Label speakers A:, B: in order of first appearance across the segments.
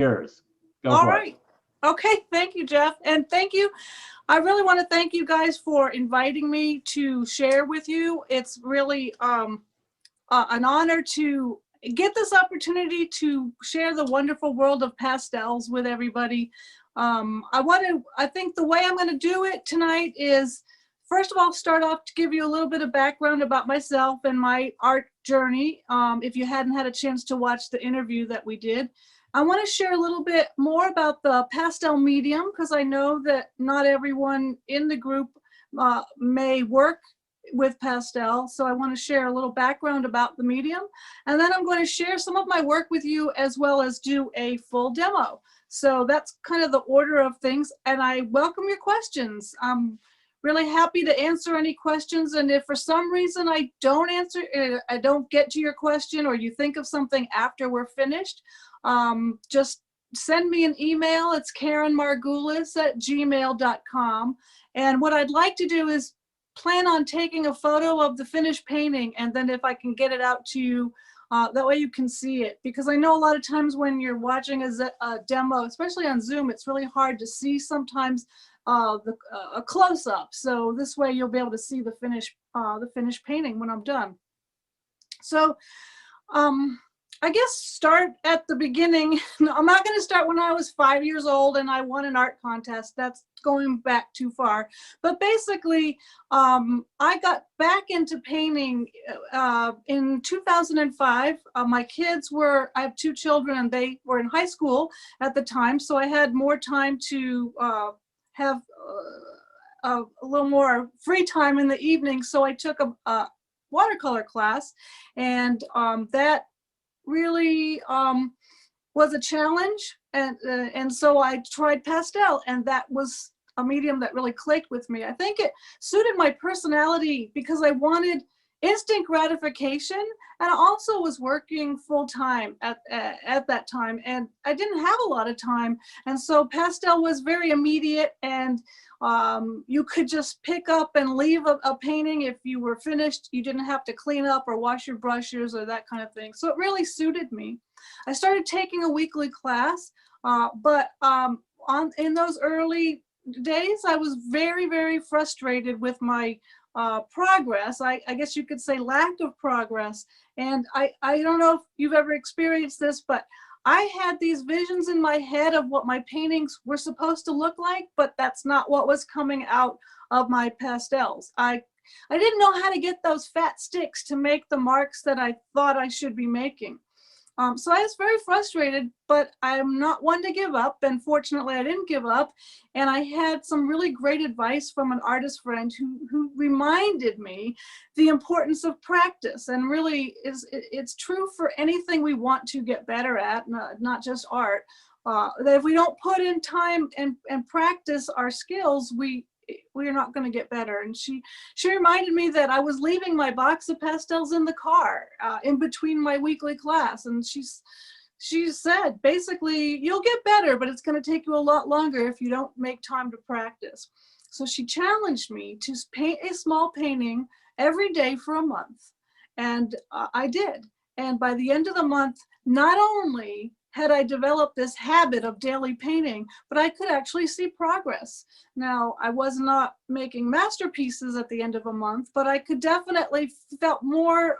A: yours. Go
B: All
A: for it.
B: right. Okay. Thank you, Jeff. And thank you. I really want to thank you guys for inviting me to share with you. It's really an honor to get this opportunity to share the wonderful world of pastels with everybody. I think the way I'm going to do it tonight is, first of all, start off to give you a little bit of background about myself and my art journey. If you hadn't had a chance to watch the interview that we did, I want to share a little bit more about the pastel medium, because I know that not everyone in the group may work with pastel. So I want to share a little background about the medium. And then I'm going to share some of my work with you, as well as do a full demo. So that's kind of the order of things. And I welcome your questions. I'm really happy to answer any questions. And if for some reason I don't answer, I don't get to your question, or you think of something after we're finished, just send me an email. It's karenmargulis@gmail.com. And what I'd like to do is plan on taking a photo of the finished painting, and then if I can get it out to you, that way you can see it. Because I know a lot of times when you're watching a demo, especially on Zoom, it's really hard to see sometimes a close-up. So this way you'll be able to see the finished painting when I'm done. So I guess start at the beginning. I'm not going to start when I was 5 years old and I won an art contest. That's going back too far. But basically, I got back into painting in 2005. My kids were, I have two children, and they were in high school at the time. So I had more time to have a little more free time in the evening. So I took a watercolor class, and that really was a challenge, and so I tried pastel, and that was a medium that really clicked with me. I think it suited my personality because I wanted instant gratification, and I also was working full time at that time, and I didn't have a lot of time, and so pastel was very immediate, and you could just pick up and leave a painting. If you were finished, you didn't have to clean up or wash your brushes or that kind of thing. So it really suited me. I started taking a weekly class, but in those early days, I was very, very frustrated with my progress. I guess you could say lack of progress. And I don't know if you've ever experienced this, but I had these visions in my head of what my paintings were supposed to look like, but that's not what was coming out of my pastels. I didn't know how to get those fat sticks to make the marks that I thought I should be making. So I was very frustrated, but I'm not one to give up. And fortunately, I didn't give up. And I had some really great advice from an artist friend who reminded me the importance of practice. And really, it's true for anything we want to get better at, not just art. That if we don't put in time and practice our skills, we're not going to get better. And she reminded me that I was leaving my box of pastels in the car in between my weekly class. And she said, basically, you'll get better, but it's going to take you a lot longer if you don't make time to practice. So she challenged me to paint a small painting every day for a month. And I did. And by the end of the month, not only had I developed this habit of daily painting, but I could actually see progress. Now, I was not making masterpieces at the end of a month, but I could definitely felt more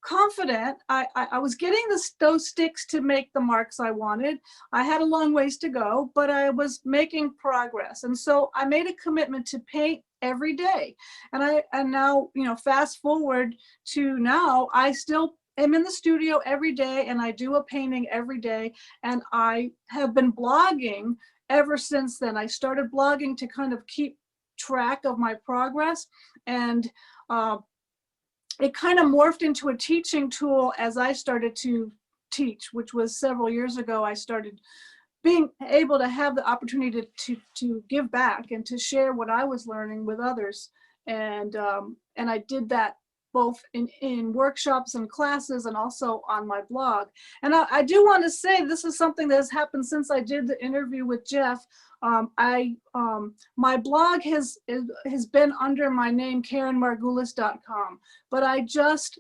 B: confident. I was getting those sticks to make the marks I wanted. I had a long ways to go, but I was making progress. And so I made a commitment to paint every day. And now, fast forward to now, I still am in the studio every day, and I do a painting every day. And I have been blogging ever since then. I started blogging to kind of keep track of my progress, and it kind of morphed into a teaching tool as I started to teach, which was several years ago. I started being able to have the opportunity to give back and to share what I was learning with others. And I did that both in workshops and classes, and also on my blog. And I do want to say, this is something that has happened since I did the interview with Jeff. My blog has been under my name, karenmargulis.com, but I just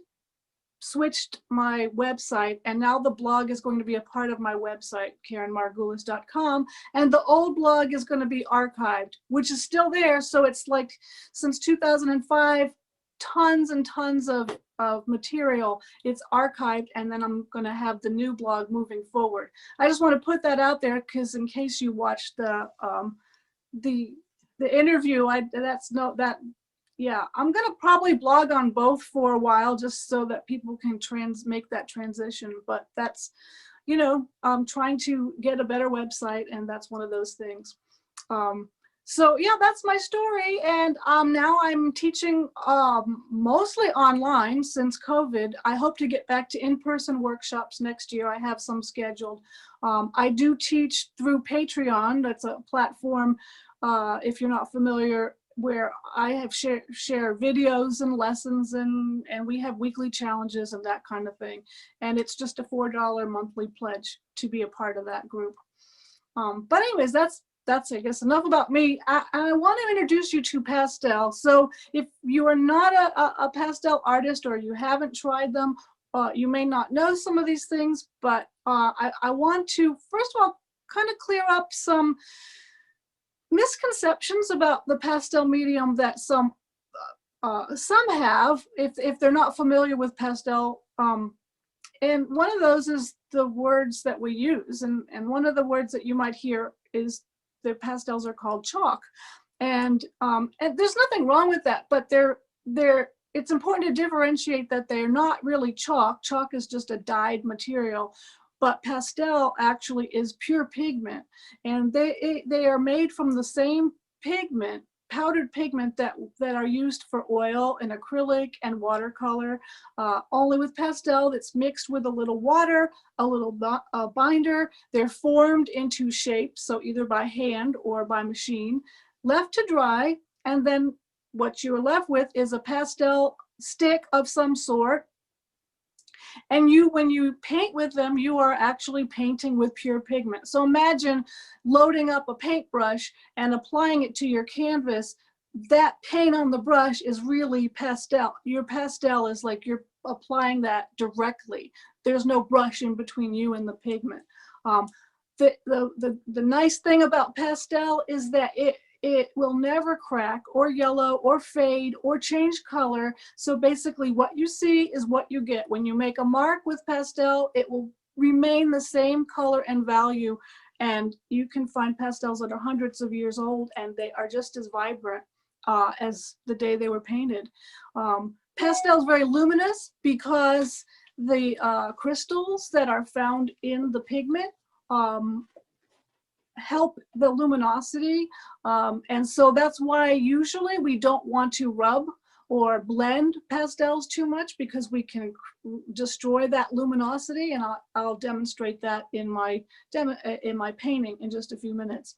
B: switched my website, and now the blog is going to be a part of my website, KarenMargulis.com, and the old blog is going to be archived, which is still there. So it's like since 2005, tons and tons of material. It's archived, and then I'm going to have the new blog moving forward. I just want to put that out there because in case you watched the interview, yeah, I'm going to probably blog on both for a while just so that people can make that transition. But that's, you know, I'm trying to get a better website, and that's one of those things. So yeah, that's my story. And now I'm teaching mostly online since COVID. I hope to get back to in-person workshops next year. I have some scheduled. I do teach through Patreon. That's a platform, if you're not familiar, where I have share videos and lessons, and we have weekly challenges and that kind of thing. And it's just a $4 monthly pledge to be a part of that group. But anyways, that's I guess enough about me. I want to introduce you to pastel. So if you are not a pastel artist or you haven't tried them, you may not know some of these things, but I want to first of all kind of clear up some misconceptions about the pastel medium that some have if they're not familiar with pastel. And one of those is the words that we use, and one of the words that you might hear is the pastels are called chalk, and there's nothing wrong with that, but it's important to differentiate that they're not really chalk. Chalk is just a dyed material, but pastel actually is pure pigment, and they are made from the same pigment, powdered pigment that are used for oil and acrylic and watercolor, only with pastel that's mixed with a little water, a little binder. They're formed into shapes, so either by hand or by machine, left to dry, and then what you're left with is a pastel stick of some sort. And when you paint with them, you are actually painting with pure pigment. So imagine loading up a paintbrush and applying it to your canvas. That paint on the brush is really pastel. Your pastel is like you're applying that directly. There's no brush in between you and the pigment. The nice thing about pastel is that it will never crack or yellow or fade or change color. So basically what you see is what you get. When you make a mark with pastel, it will remain the same color and value. And you can find pastels that are hundreds of years old, and they are just as vibrant as the day they were painted. Pastel is very luminous because the crystals that are found in the pigment help the luminosity, and so that's why usually we don't want to rub or blend pastels too much, because we can destroy that luminosity, and I'll demonstrate that in my painting in just a few minutes.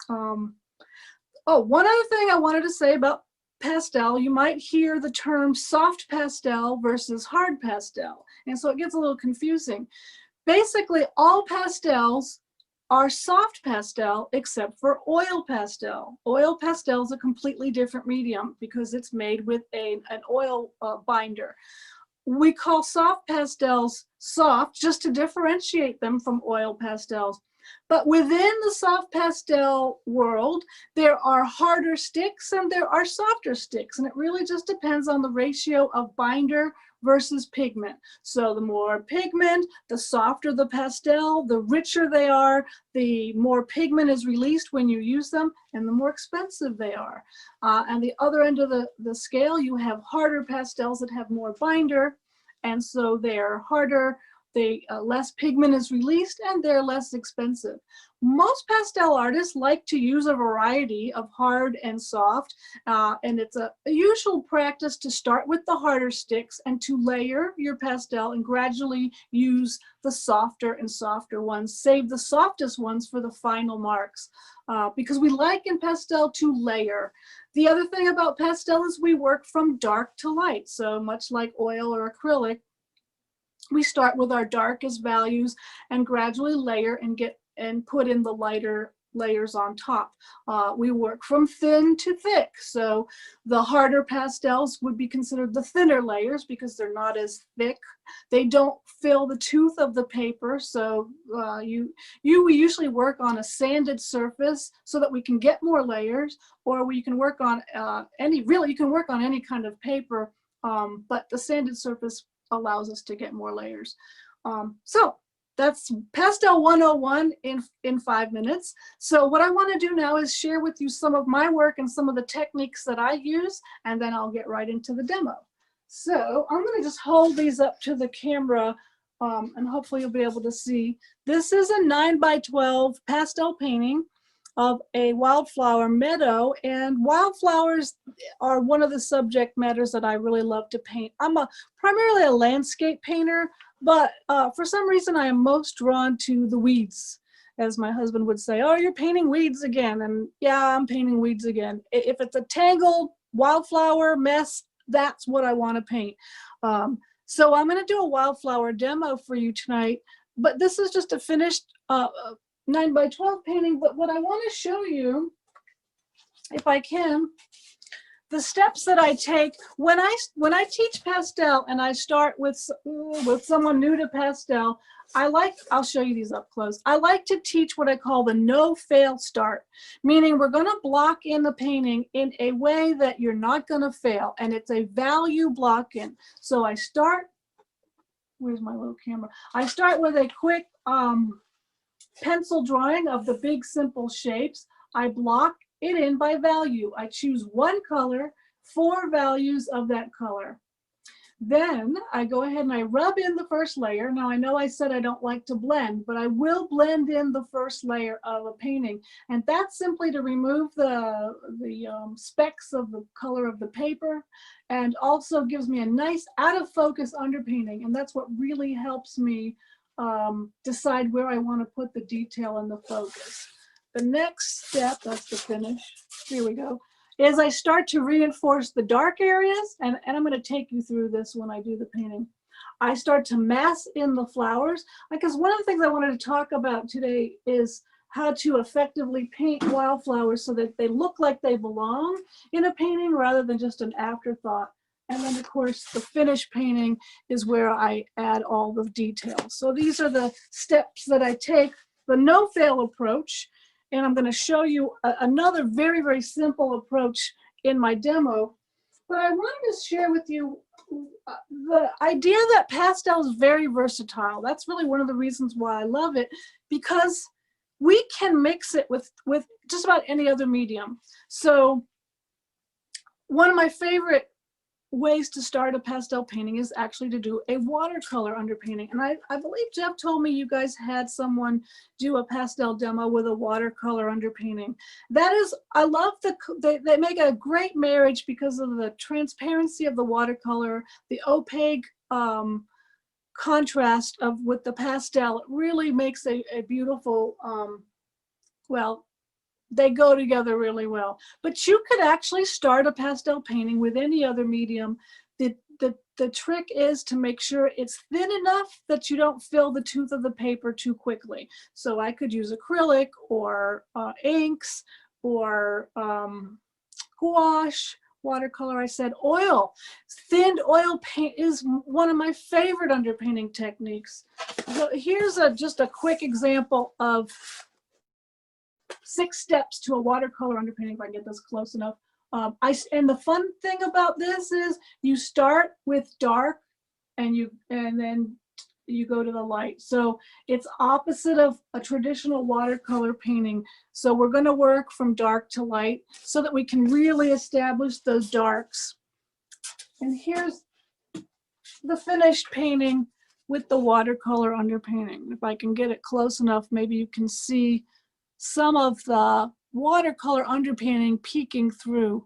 B: Oh, one other thing I wanted to say about pastel, you might hear the term soft pastel versus hard pastel, and so it gets a little confusing. Basically, all pastels are soft pastel except for oil pastel. Oil pastel is a completely different medium because it's made with an oil binder. We call soft pastels soft just to differentiate them from oil pastels. But within the soft pastel world, there are harder sticks and there are softer sticks, and it really just depends on the ratio of binder versus pigment. So the more pigment, the softer the pastel, the richer they are, the more pigment is released when you use them, and the more expensive they are. And the other end of the scale, you have harder pastels that have more binder, and so they're harder. Less pigment is released, and they're less expensive. Most pastel artists like to use a variety of hard and soft, and it's a usual practice to start with the harder sticks and to layer your pastel and gradually use the softer and softer ones. Save the softest ones for the final marks, because we like in pastel to layer. The other thing about pastel is we work from dark to light. So much like oil or acrylic, we start with our darkest values and gradually layer and put in the lighter layers on top. We work from thin to thick. So the harder pastels would be considered the thinner layers because they're not as thick. They don't fill the tooth of the paper. So we usually work on a sanded surface so that we can get more layers, or we can work on you can work on any kind of paper, but the sanded surface allows us to get more layers. So that's Pastel 101 in 5 minutes. So what I want to do now is share with you some of my work and some of the techniques that I use, and then I'll get right into the demo. So I'm going to just hold these up to the camera, and hopefully you'll be able to see. This is a 9x12 pastel painting of a wildflower meadow, and wildflowers are one of the subject matters that I really love to paint. I'm primarily a landscape painter, but for some reason I am most drawn to the weeds. As my husband would say, oh, you're painting weeds again. And yeah, I'm painting weeds again. If it's a tangled wildflower mess, that's what I want to paint. So I'm going to do a wildflower demo for you tonight, but this is just a finished 9x12 painting. But what I want to show you, if I can, the steps that I take when I teach pastel, and I start with someone new to pastel. I'll show you these up close. I like to teach what I call the no-fail start, meaning we're going to block in the painting in a way that you're not going to fail, and it's a value block in. So I start. Where's my little camera? I start with a quick pencil drawing of the big simple shapes. I block it in by value. I choose one color, 4 values of that color. Then I go ahead and I rub in the first layer. Now I know I said I don't like to blend, but I will blend in the first layer of a painting. And that's simply to remove the specks of the color of the paper, and also gives me a nice out of focus underpainting. And that's what really helps me decide where I want to put the detail and the focus. The next step, that's the finish, here we go, is I start to reinforce the dark areas, and I'm going to take you through this when I do the painting. I start to mass in the flowers, because one of the things I wanted to talk about today is how to effectively paint wildflowers so that they look like they belong in a painting rather than just an afterthought. And then, of course, the finished painting is where I add all the details. So these are the steps that I take, the no-fail approach. And I'm going to show you another very, very simple approach in my demo. But I wanted to share with you the idea that pastel is very versatile. That's really one of the reasons why I love it, because we can mix it with just about any other medium. So one of my favorite ways to start a pastel painting is actually to do a watercolor underpainting. And I believe Jeff told me you guys had someone do a pastel demo with a watercolor underpainting. That is, I love they make a great marriage because of the transparency of the watercolor, the opaque contrast with the pastel. It really makes a beautiful, well, they go together really well. But you could actually start a pastel painting with any other medium. The trick is to make sure it's thin enough that you don't fill the tooth of the paper too quickly. So I could use acrylic or inks or gouache, watercolor. I said oil. Thinned oil paint is one of my favorite underpainting techniques. So here's just a quick example of 6 steps to a watercolor underpainting, if I can get this close enough. And the fun thing about this is you start with dark and then you go to the light. So it's opposite of a traditional watercolor painting. So we're going to work from dark to light so that we can really establish those darks. And here's the finished painting with the watercolor underpainting. If I can get it close enough, maybe you can see some of the watercolor underpainting peeking through.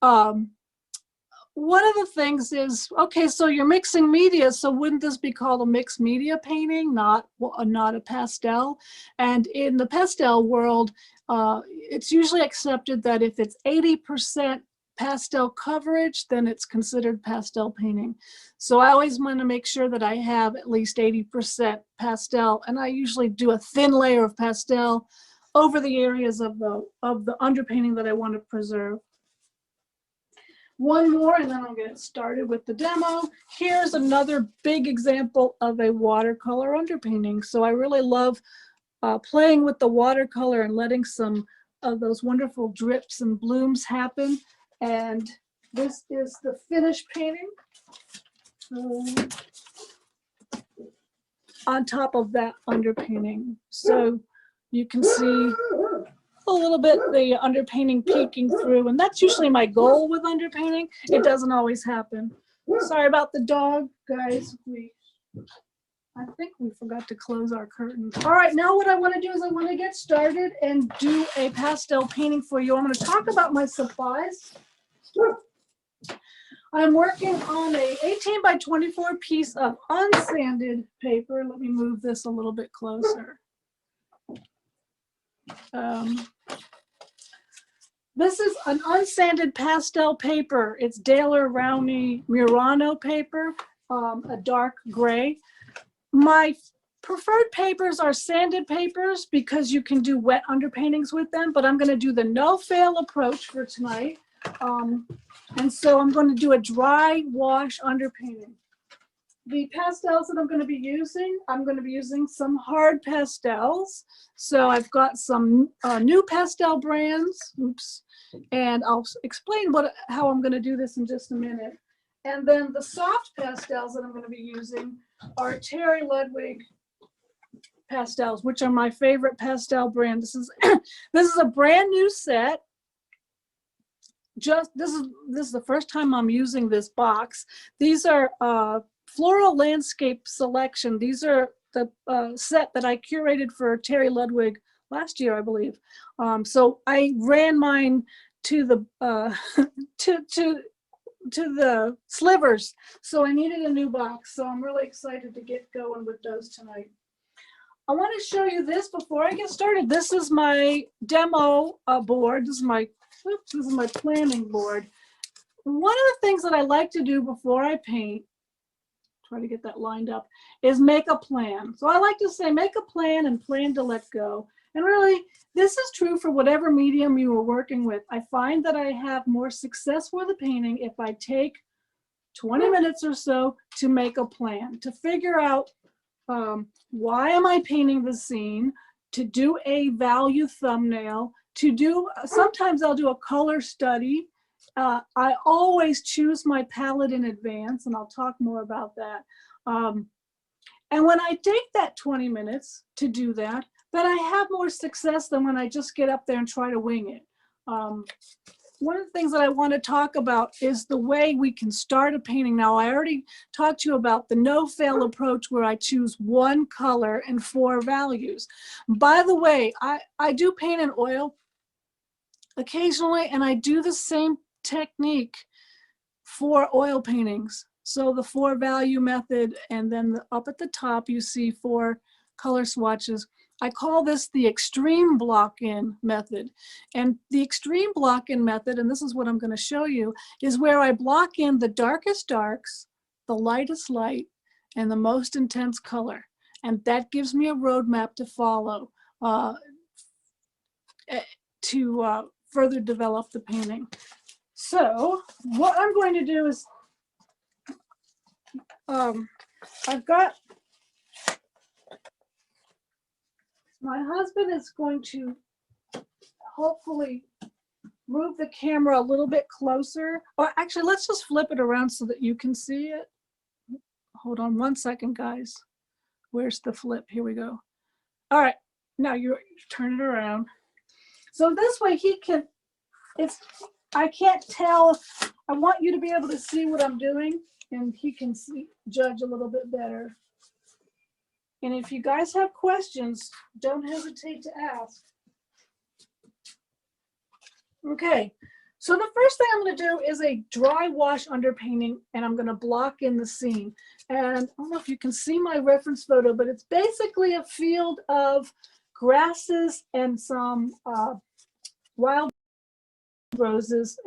B: One of the things is, okay, so you're mixing media, so wouldn't this be called a mixed media painting, not a pastel? And in the pastel world, it's usually accepted that if it's 80% pastel coverage, then it's considered pastel painting. So I always want to make sure that I have at least 80% pastel, and I usually do a thin layer of pastel over the areas of the underpainting that I want to preserve. One more and then I'll get started with the demo. Here's another big example of a watercolor underpainting. So I really love playing with the watercolor and letting some of those wonderful drips and blooms happen. And this is the finished painting on top of that underpainting. So you can see a little bit the underpainting peeking through, and that's usually my goal with underpainting. It doesn't always happen. Sorry about the dog, guys. I think we forgot to close our curtain. All right, now what I want to do is I want to get started and do a pastel painting for you. I'm going to talk about my supplies. I'm working on a 18 by 24 piece of unsanded paper. Let me move this a little bit closer. This is an unsanded pastel paper. It's Daler Rowney Murano paper, a dark gray. My preferred papers are sanded papers because you can do wet underpaintings with them, but I'm going to do the no-fail approach for tonight. And so I'm going to do a dry wash underpainting. The pastels that I'm going to be using some hard pastels. So I've got some new pastel brands. Oops. And I'll explain how I'm going to do this in just a minute. And then the soft pastels that I'm going to be using are Terry Ludwig pastels, which are my favorite pastel brand. This is a brand new set. This is the first time I'm using this box. These are Floral Landscape Selection. These are the set that I curated for Terry Ludwig last year, I believe. So I ran mine to the to the slivers, so I needed a new box. So I'm really excited to get going with those tonight. I want to show you this before I get started. This is my demo board. This is my planning board. One of the things that I like to do before I paint, try to get that lined up, is make a plan. So I like to say make a plan and plan to let go. And really, this is true for whatever medium you are working with. I find that I have more success with a painting if I take 20 minutes or so to make a plan, to figure out why am I painting the scene, to do a value thumbnail, sometimes I'll do a color study. I always choose my palette in advance, and I'll talk more about that. And when I take that 20 minutes to do that, then I have more success than when I just get up there and try to wing it. One of the things that I want to talk about is the way we can start a painting. Now, I already talked to you about the no-fail approach where I choose one color and 4 values. By the way, I do paint in oil occasionally, and I do the same technique for oil paintings. So the 4 value method, and then up at the top you see 4 color swatches. I call this the extreme block-in method. And the extreme block-in method, and this is what I'm going to show you, is where I block in the darkest darks, the lightest light, and the most intense color. And that gives me a roadmap to follow to further develop the painting. So what I'm going to do is, my husband is going to hopefully move the camera a little bit closer. Or actually, let's just flip it around so that you can see it. Hold on one second, guys. Where's the flip? Here we go. All right, now you turn it around. So this way he can, I can't tell. I want you to be able to see what I'm doing, and he can judge a little bit better. And if you guys have questions, don't hesitate to ask. Okay, so the first thing I'm going to do is a dry wash underpainting, and I'm going to block in the scene. And I don't know if you can see my reference photo, but it's basically a field of grasses and some wild roses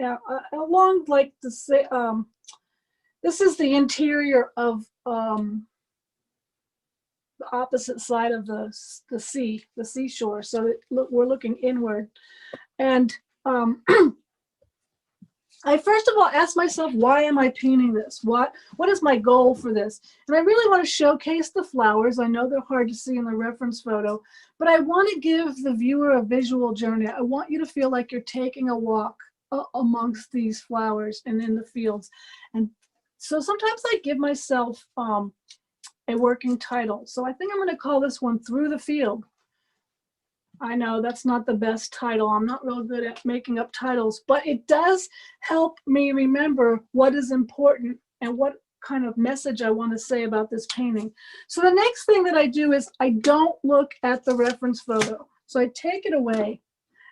B: along like the this is the interior of the opposite side of the seashore. So we're looking inward. And I first of all asked myself, why am I painting this? What is my goal for this? And I really want to showcase the flowers. I know they're hard to see in the reference photo, but I want to give the viewer a visual journey. I want you to feel like you're taking a walk amongst these flowers and in the fields. And so sometimes I give myself a working title. So I think I'm going to call this one Through the Field. I know that's not the best title. I'm not real good at making up titles, but it does help me remember what is important and what kind of message I want to say about this painting. So the next thing that I do is I don't look at the reference photo. So I take it away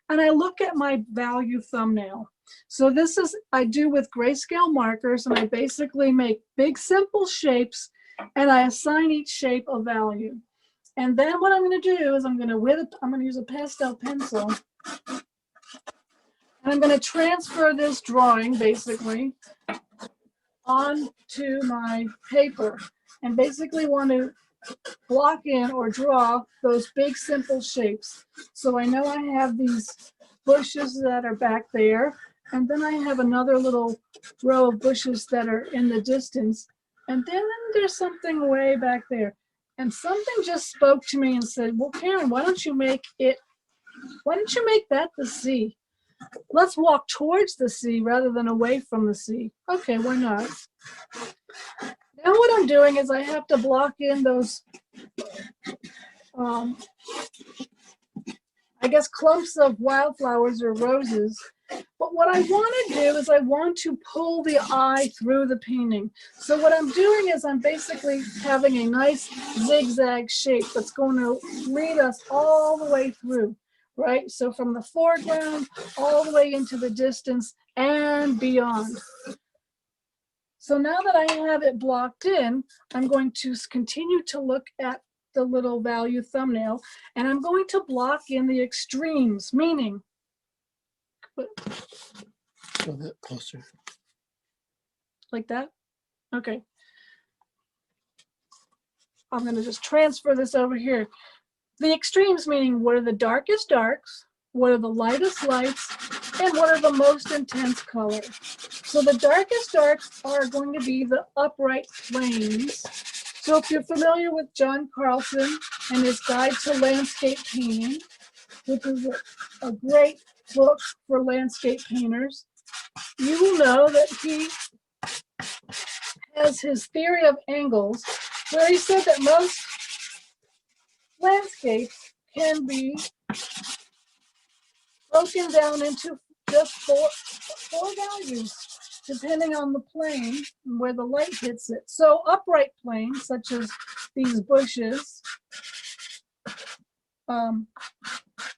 B: and I look at my value thumbnail. So this is, I do with grayscale markers, and I basically make big simple shapes and I assign each shape a value. And then what I'm going to do is I'm going to use a pastel pencil. And I'm going to transfer this drawing basically onto my paper and basically want to block in or draw those big simple shapes. So I know I have these bushes that are back there, and then I have another little row of bushes that are in the distance, and then there's something way back there. And something just spoke to me and said, well, Karen, why don't you make that the sea? Let's walk towards the sea rather than away from the sea. Okay, why not? Now what I'm doing is I have to block in those, I guess, clumps of wildflowers or roses. But what I want to do is I want to pull the eye through the painting. So what I'm doing is I'm basically having a nice zigzag shape that's going to lead us all the way through, right? So from the foreground all the way into the distance and beyond. So now that I have it blocked in, I'm going to continue to look at the little value thumbnail, and I'm going to block in the extremes, meaning
A: Show that closer.
B: Like that? Okay. I'm going to just transfer this over here. The extremes meaning what are the darkest darks, what are the lightest lights, and what are the most intense colors. So the darkest darks are going to be the upright planes. So if you're familiar with John Carlson and his Guide to Landscape Painting, which is a great book for landscape painters, you will know that he has his theory of angles, where he said that most landscapes can be broken down into just four values, depending on the plane and where the light hits it. So upright planes, such as these bushes,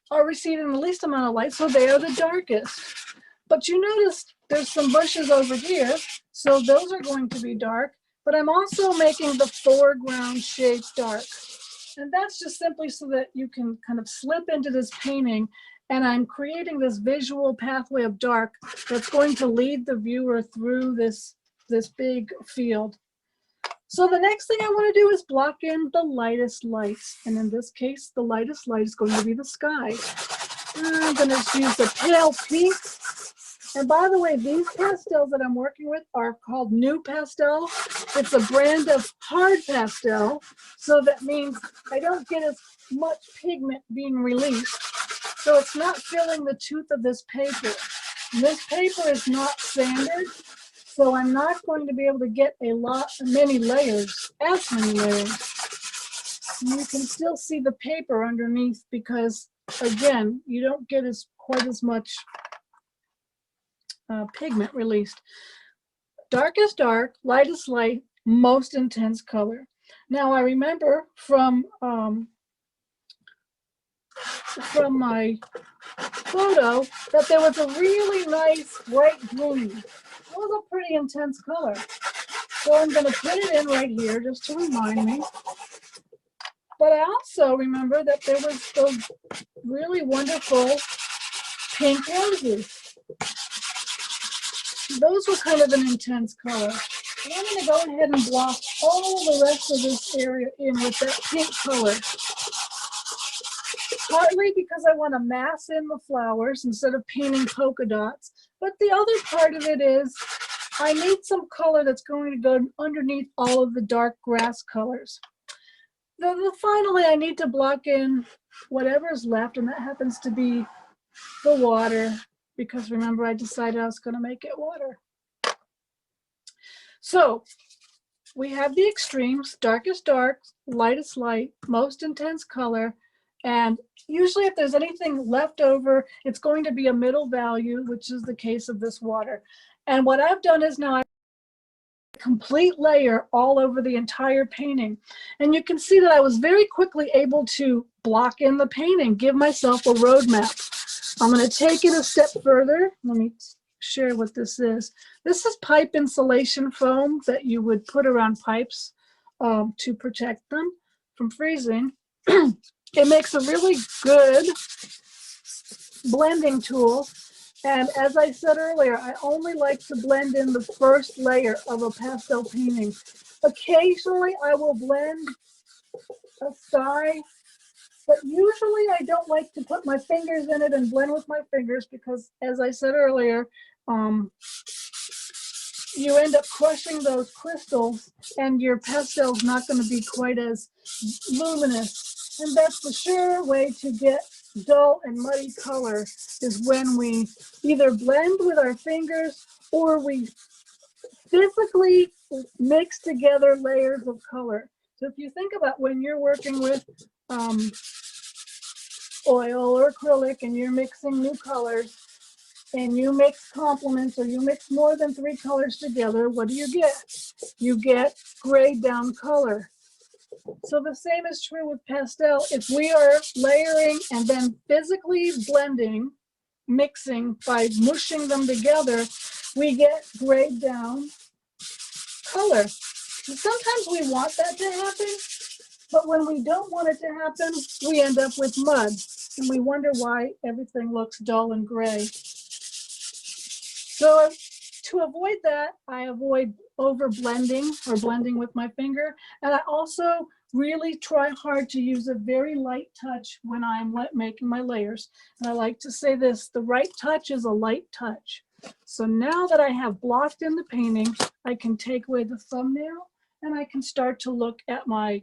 B: are receiving the least amount of light, so they are the darkest. But you notice there's some bushes over here, so those are going to be dark, but I'm also making the foreground shades dark. And that's just simply so that you can kind of slip into this painting, and I'm creating this visual pathway of dark that's going to lead the viewer through this big field. So the next thing I want to do is block in the lightest lights. And in this case, the lightest light is going to be the sky. I'm going to use the pale pink. And by the way, these pastels that I'm working with are called New Pastel. It's a brand of hard pastel. So that means I don't get as much pigment being released. So it's not filling the tooth of this paper. And this paper is not sanded. So I'm not going to be able to get many layers. You can still see the paper underneath because, again, you don't get quite as much pigment released. Darkest dark, lightest light, most intense color. Now I remember from my photo that there was a really nice bright green. It was a pretty intense color. So I'm going to put it in right here just to remind me. But I also remember that there was those really wonderful pink roses. Those were kind of an intense color. And I'm going to go ahead and block all the rest of this area in with that pink color. Partly because I want to mass in the flowers instead of painting polka dots. But the other part of it is I need some color that's going to go underneath all of the dark grass colors. Finally, I need to block in whatever's left, and that happens to be the water, because remember I decided I was going to make it water. So we have the extremes, darkest dark, lightest light, most intense color, and usually if there's anything left over, it's going to be a middle value, which is the case of this water. And what I've done is now complete layer all over the entire painting. And you can see that I was very quickly able to block in the painting, give myself a roadmap. I'm going to take it a step further. Let me share what this is. This is pipe insulation foam that you would put around pipes to protect them from freezing. It makes a really good blending tool. And as I said earlier, I only like to blend in the first layer of a pastel painting. Occasionally, I will blend a sky, but usually I don't like to put my fingers in it and blend with my fingers because, as I said earlier, you end up crushing those crystals and your pastel's not going to be quite as luminous. And that's the sure way to get dull and muddy color, is when we either blend with our fingers or we physically mix together layers of color. So if you think about when you're working with oil or acrylic and you're mixing new colors and you mix complements or you mix more than 3 colors together, what do? You get grayed down color. So the same is true with pastel. If we are layering and then physically blending, mixing by mushing them together, we get grayed down color. Sometimes we want that to happen, but when we don't want it to happen, we end up with mud and we wonder why everything looks dull and gray. So to avoid that, I avoid over blending or blending with my finger. And I also really try hard to use a very light touch when I'm making my layers. And I like to say this, the right touch is a light touch. So now that I have blocked in the painting, I can take away the thumbnail and I can start to look at my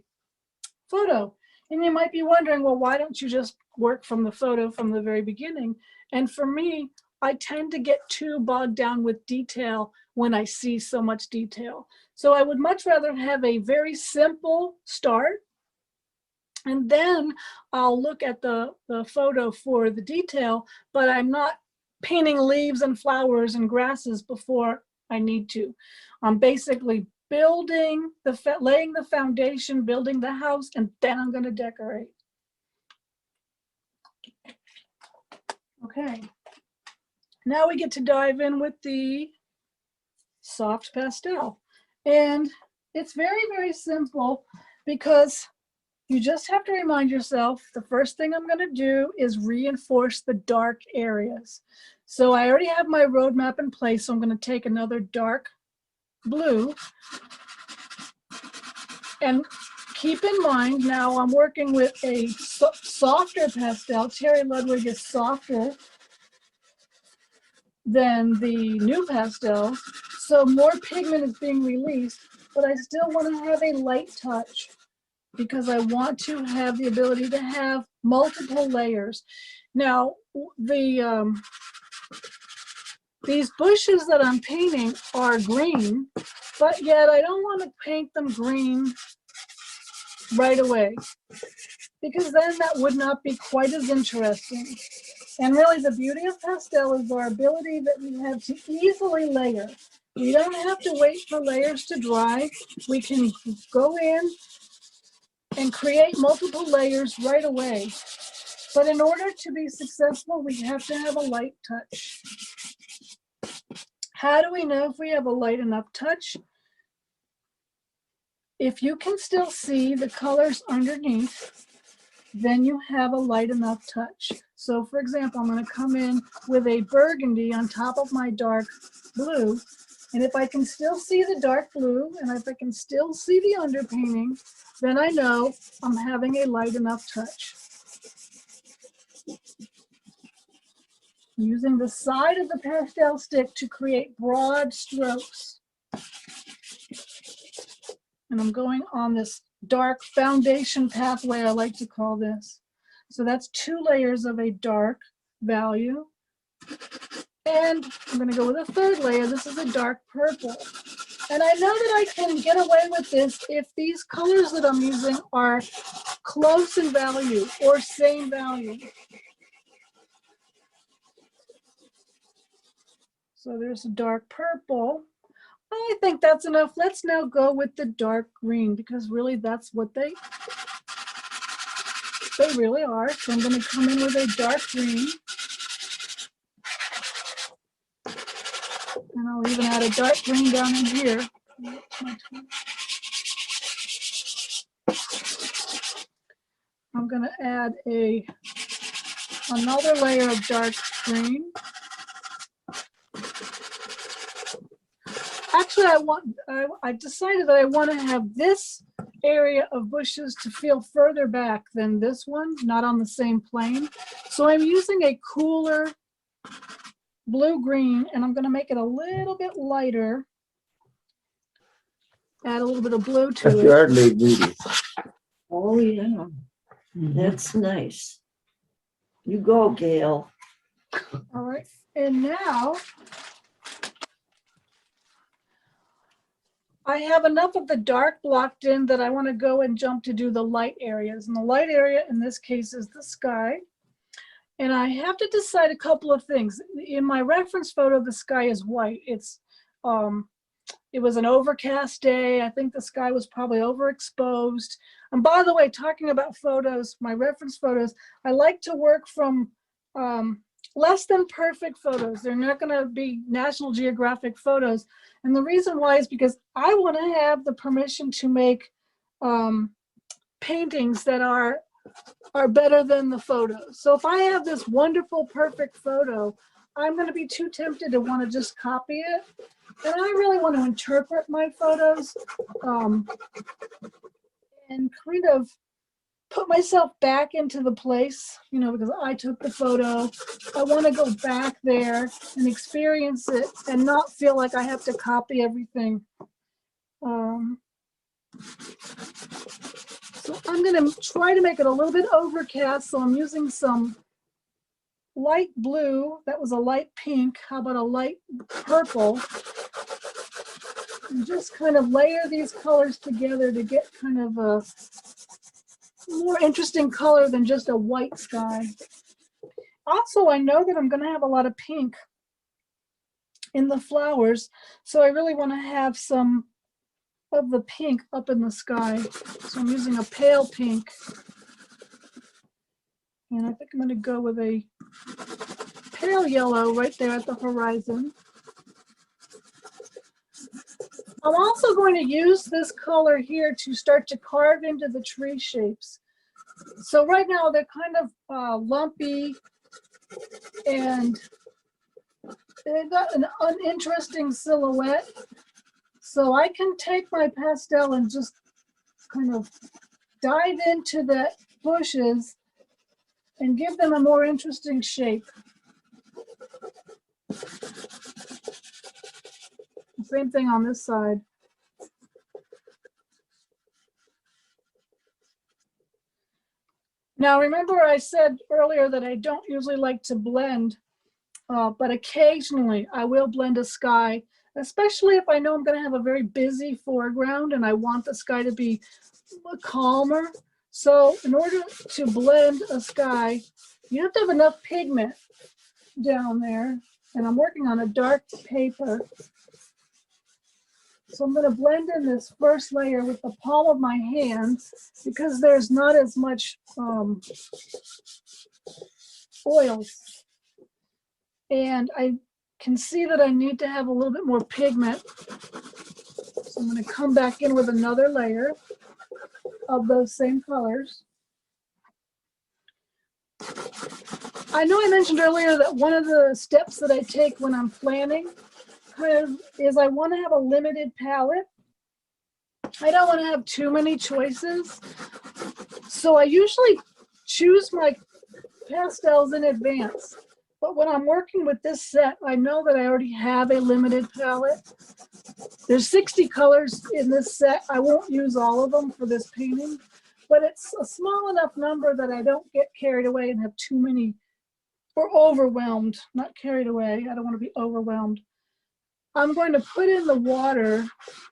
B: photo. And you might be wondering, well, why don't you just work from the photo from the very beginning? And for me, I tend to get too bogged down with detail when I see so much detail. So I would much rather have a very simple start, and then I'll look at the photo for the detail, but I'm not painting leaves and flowers and grasses before I need to. I'm basically building, laying the foundation, building the house, and then I'm going to decorate. Okay. Now we get to dive in with the soft pastel. And it's very, very simple because you just have to remind yourself the first thing I'm going to do is reinforce the dark areas. So I already have my roadmap in place, so I'm going to take another dark blue. And keep in mind, now I'm working with a softer pastel. Terry Ludwig is softer than the new pastel, so more pigment is being released, but I still want to have a light touch because I want to have the ability to have multiple layers. Now, these bushes that I'm painting are green, but yet I don't want to paint them green right away because then that would not be quite as interesting. And really the beauty of pastel is our ability that we have to easily layer. We don't have to wait for layers to dry. We can go in and create multiple layers right away. But in order to be successful, we have to have a light touch. How do we know if we have a light enough touch? If you can still see the colors underneath, then you have a light enough touch. So for example, I'm going to come in with a burgundy on top of my dark blue, And if I can still see the dark blue and if I can still see the underpainting, then I know I'm having a light enough touch. Using the side of the pastel stick to create broad strokes. And I'm going on this dark foundation pathway, I like to call this. So that's 2 layers of a dark value. And I'm going to go with a 3rd layer. This is a dark purple. And I know that I can get away with this if these colors that I'm using are close in value or same value. So there's a dark purple. I think that's enough. Let's now go with the dark green because really that's what they really are. So I'm going to come in with a dark green. And I'll even add a dark green down in here. I'm going to add another layer of dark green. Actually, I decided that I want to have this area of bushes to feel further back than this one, not on the same plane. So I'm using a cooler blue-green, and I'm going to make it a little bit lighter. Add a little bit of blue to it.
C: Backyard beauty.
D: Oh, yeah. That's nice. You go, Gail.
B: All right. And now I have enough of the dark blocked in that I want to go and jump to do the light areas. And the light area in this case is the sky. And I have to decide a couple of things. In my reference photo, the sky is white. It was an overcast day. I think the sky was probably overexposed. And by the way, talking about photos, my reference photos, I like to work from less than perfect photos. They're not going to be National Geographic photos. And the reason why is because I want to have the permission to make paintings that are better than the photos. So if I have this wonderful, perfect photo, I'm going to be too tempted to want to just copy it. And I really want to interpret my photos and kind of put myself back into the place, you know, because I took the photo. I want to go back there and experience it and not feel like I have to copy everything. So I'm going to try to make it a little bit overcast. So I'm using some light blue. That was a light pink. How about a light purple? And just kind of layer these colors together to get kind of a more interesting color than just a white sky. Also, I know that I'm going to have a lot of pink in the flowers, so I really want to have some of the pink up in the sky. So I'm using a pale pink. And I think I'm going to go with a pale yellow right there at the horizon. I'm also going to use this color here to start to carve into the tree shapes. So right now they're kind of lumpy and they've got an uninteresting silhouette. So I can take my pastel and just kind of dive into the bushes and give them a more interesting shape. Same thing on this side. Now remember I said earlier that I don't usually like to blend, but occasionally I will blend a sky, especially if I know I'm going to have a very busy foreground and I want the sky to be calmer. So in order to blend a sky, you have to have enough pigment down there. And I'm working on a dark paper. So I'm going to blend in this first layer with the palm of my hand because there's not as much oils. And I can see that I need to have a little bit more pigment. So I'm going to come back in with another layer of those same colors. I know I mentioned earlier that one of the steps that I take when I'm planning is I want to have a limited palette. I don't want to have too many choices. So I usually choose my pastels in advance. But when I'm working with this set, I know that I already have a limited palette. There's 60 colors in this set. I won't use all of them for this painting, but it's a small enough number that I don't get carried away and have too many, or overwhelmed, not carried away. I don't want to be overwhelmed. I'm going to put in the water.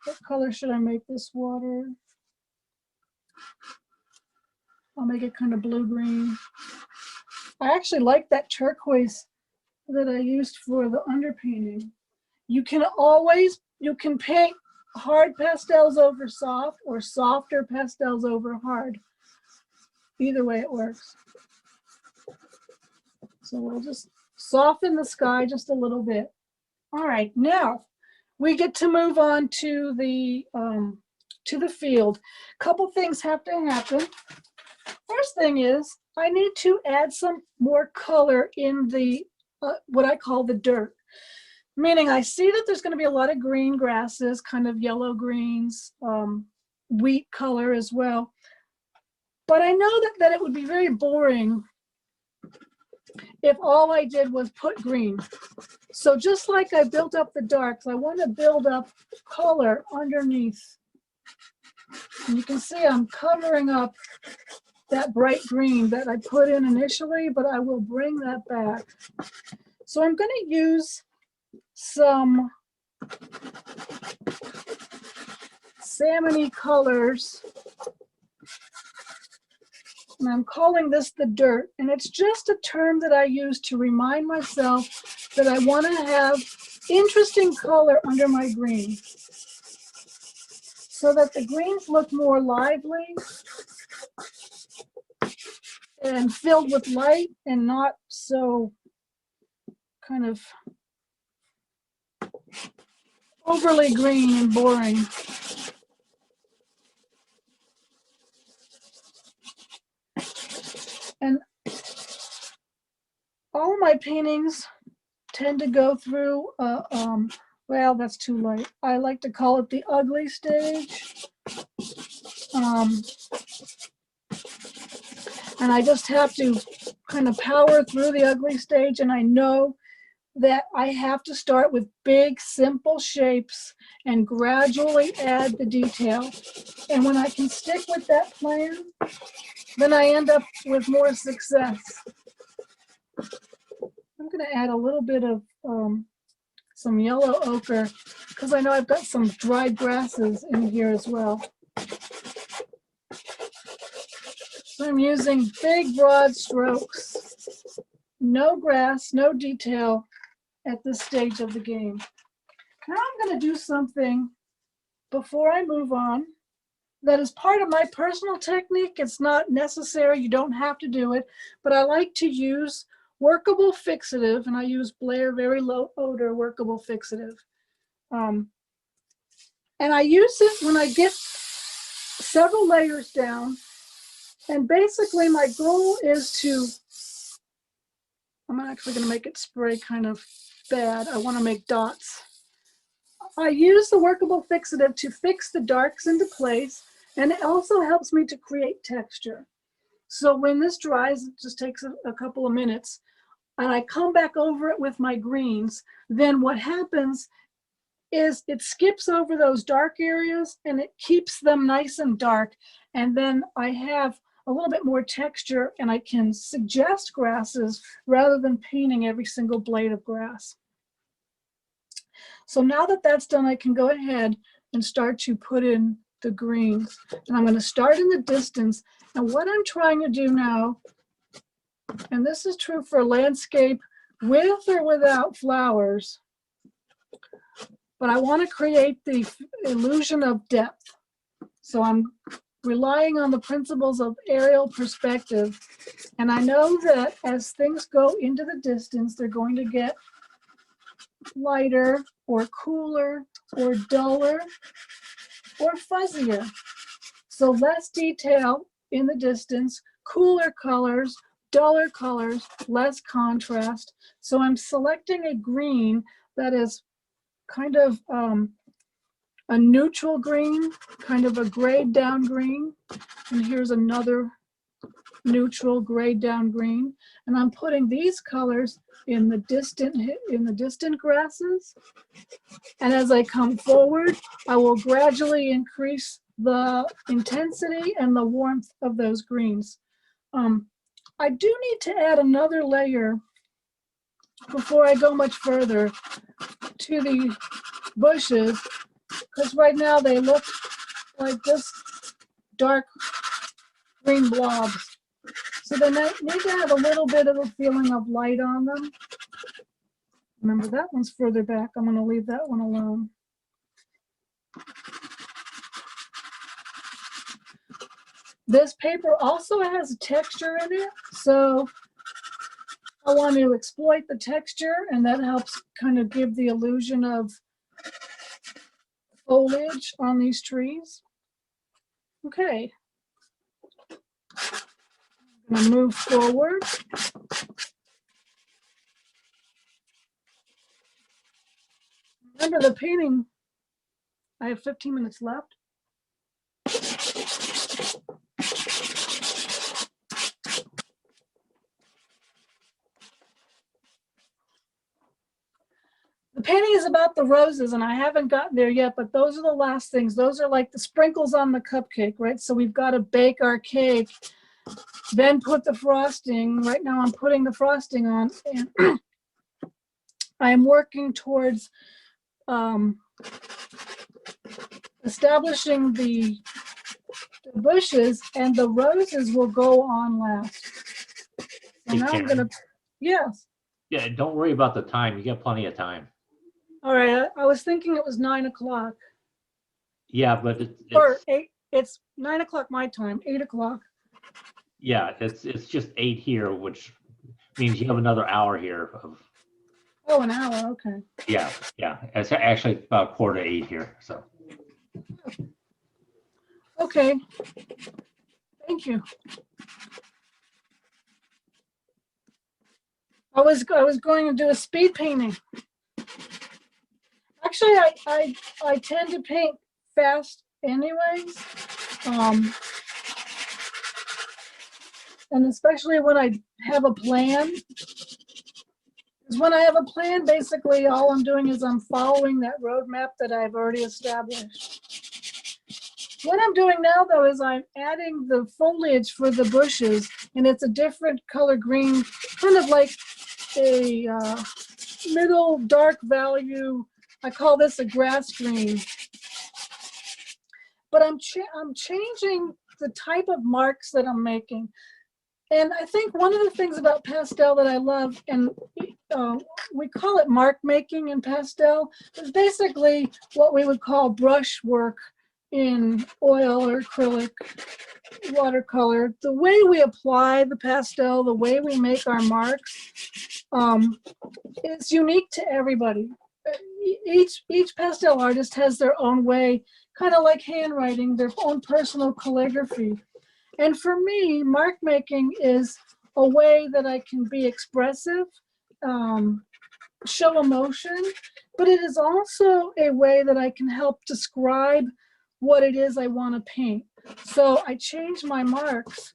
B: What color should I make this water? I'll make it kind of blue-green. I actually like that turquoise that I used for the underpainting. You can paint hard pastels over soft or softer pastels over hard. Either way it works. So we'll just soften the sky just a little bit. All right, now we get to move on to the field. Couple things have to happen. First thing is I need to add some more color in the what I call the dirt. Meaning I see that there's going to be a lot of green grasses, kind of yellow greens, wheat color as well. But I know that it would be very boring if all I did was put green. So just like I built up the darks, I want to build up color underneath. And you can see I'm covering up that bright green that I put in initially, but I will bring that back. So I'm going to use some salmony colors, and I'm calling this the dirt, and it's just a term that I use to remind myself that I want to have interesting color under my green so that the greens look more lively and filled with light and not so kind of overly green and boring. And all my paintings tend to go through, well, that's too light. I like to call it the ugly stage. And I just have to kind of power through the ugly stage, and I know that I have to start with big, simple shapes and gradually add the detail. And when I can stick with that plan, then I end up with more success. I'm going to add a little bit of some yellow ochre because I know I've got some dried grasses in here as well. So I'm using big, broad strokes. No grass, no detail at this stage of the game. Now I'm going to do something before I move on that is part of my personal technique. It's not necessary. You don't have to do it. But I like to use workable fixative, and I use Blair Very Low Odor workable fixative. And I use it when I get several layers down. And basically my goal is to, I'm actually going to make it spray kind of bad. I want to make dots. I use the workable fixative to fix the darks into place, and it also helps me to create texture. So when this dries, it just takes a couple of minutes, and I come back over it with my greens, then what happens is it skips over those dark areas and it keeps them nice and dark, and then I have a little bit more texture and I can suggest grasses rather than painting every single blade of grass. So now that that's done, I can go ahead and start to put in the greens. And I'm going to start in the distance. And what I'm trying to do now, and this is true for landscape with or without flowers, but I want to create the illusion of depth. So I'm relying on the principles of aerial perspective. And I know that as things go into the distance, they're going to get lighter or cooler or duller or fuzzier. So less detail in the distance, cooler colors, duller colors, less contrast. So I'm selecting a green that is kind of a neutral green, kind of a grayed down green. And here's another neutral grayed down green. And I'm putting these colors in the distant grasses. And as I come forward, I will gradually increase the intensity and the warmth of those greens. I do need to add another layer before I go much further to the bushes, because right now they look like just dark green blobs. So they need to have a little bit of a feeling of light on them. Remember, that one's further back. I'm going to leave that one alone. This paper also has a texture in it, so I want to exploit the texture, and that helps kind of give the illusion of foliage on these trees. Okay. I'm going to move forward. Remember the painting, I have 15 minutes left. The painting is about the roses, and I haven't gotten there yet, but those are the last things. Those are like the sprinkles on the cupcake, right? So we've got to bake our cake, then put the frosting. Right now I'm putting the frosting on, and I'm working towards establishing the bushes, and the roses will go on last. So
C: Hey,
B: now I'm
C: Karen.
B: gonna, yes.
C: Yeah, don't worry about the time. You got plenty of time.
B: All right, I was thinking it was 9 o'clock.
C: Yeah, but
B: Or
C: it's
B: 8, it's 9 o'clock my time, 8 o'clock.
C: yeah, it's just 8 here, which means you have another hour here of
B: Oh, an hour, okay.
C: yeah. It's actually about 7:45 here. So
B: Okay, thank you. I was going to do a speed painting. Actually, I tend to paint fast anyways. And especially when I have a plan. Because when I have a plan, basically all I'm doing is I'm following that roadmap that I've already established. What I'm doing now, though, is I'm adding the foliage for the bushes, and it's a different color green, kind of like a middle dark value. I call this a grass green. But I'm changing the type of marks that I'm making. And I think one of the things about pastel that I love, and we call it mark making in pastel, is basically what we would call brush work in oil or acrylic, watercolor. The way we apply the pastel, the way we make our marks, is unique to everybody. Each pastel artist has their own way, kind of like handwriting, their own personal calligraphy. And for me, mark making is a way that I can be expressive, show emotion, but it is also a way that I can help describe what it is I want to paint. So I change my marks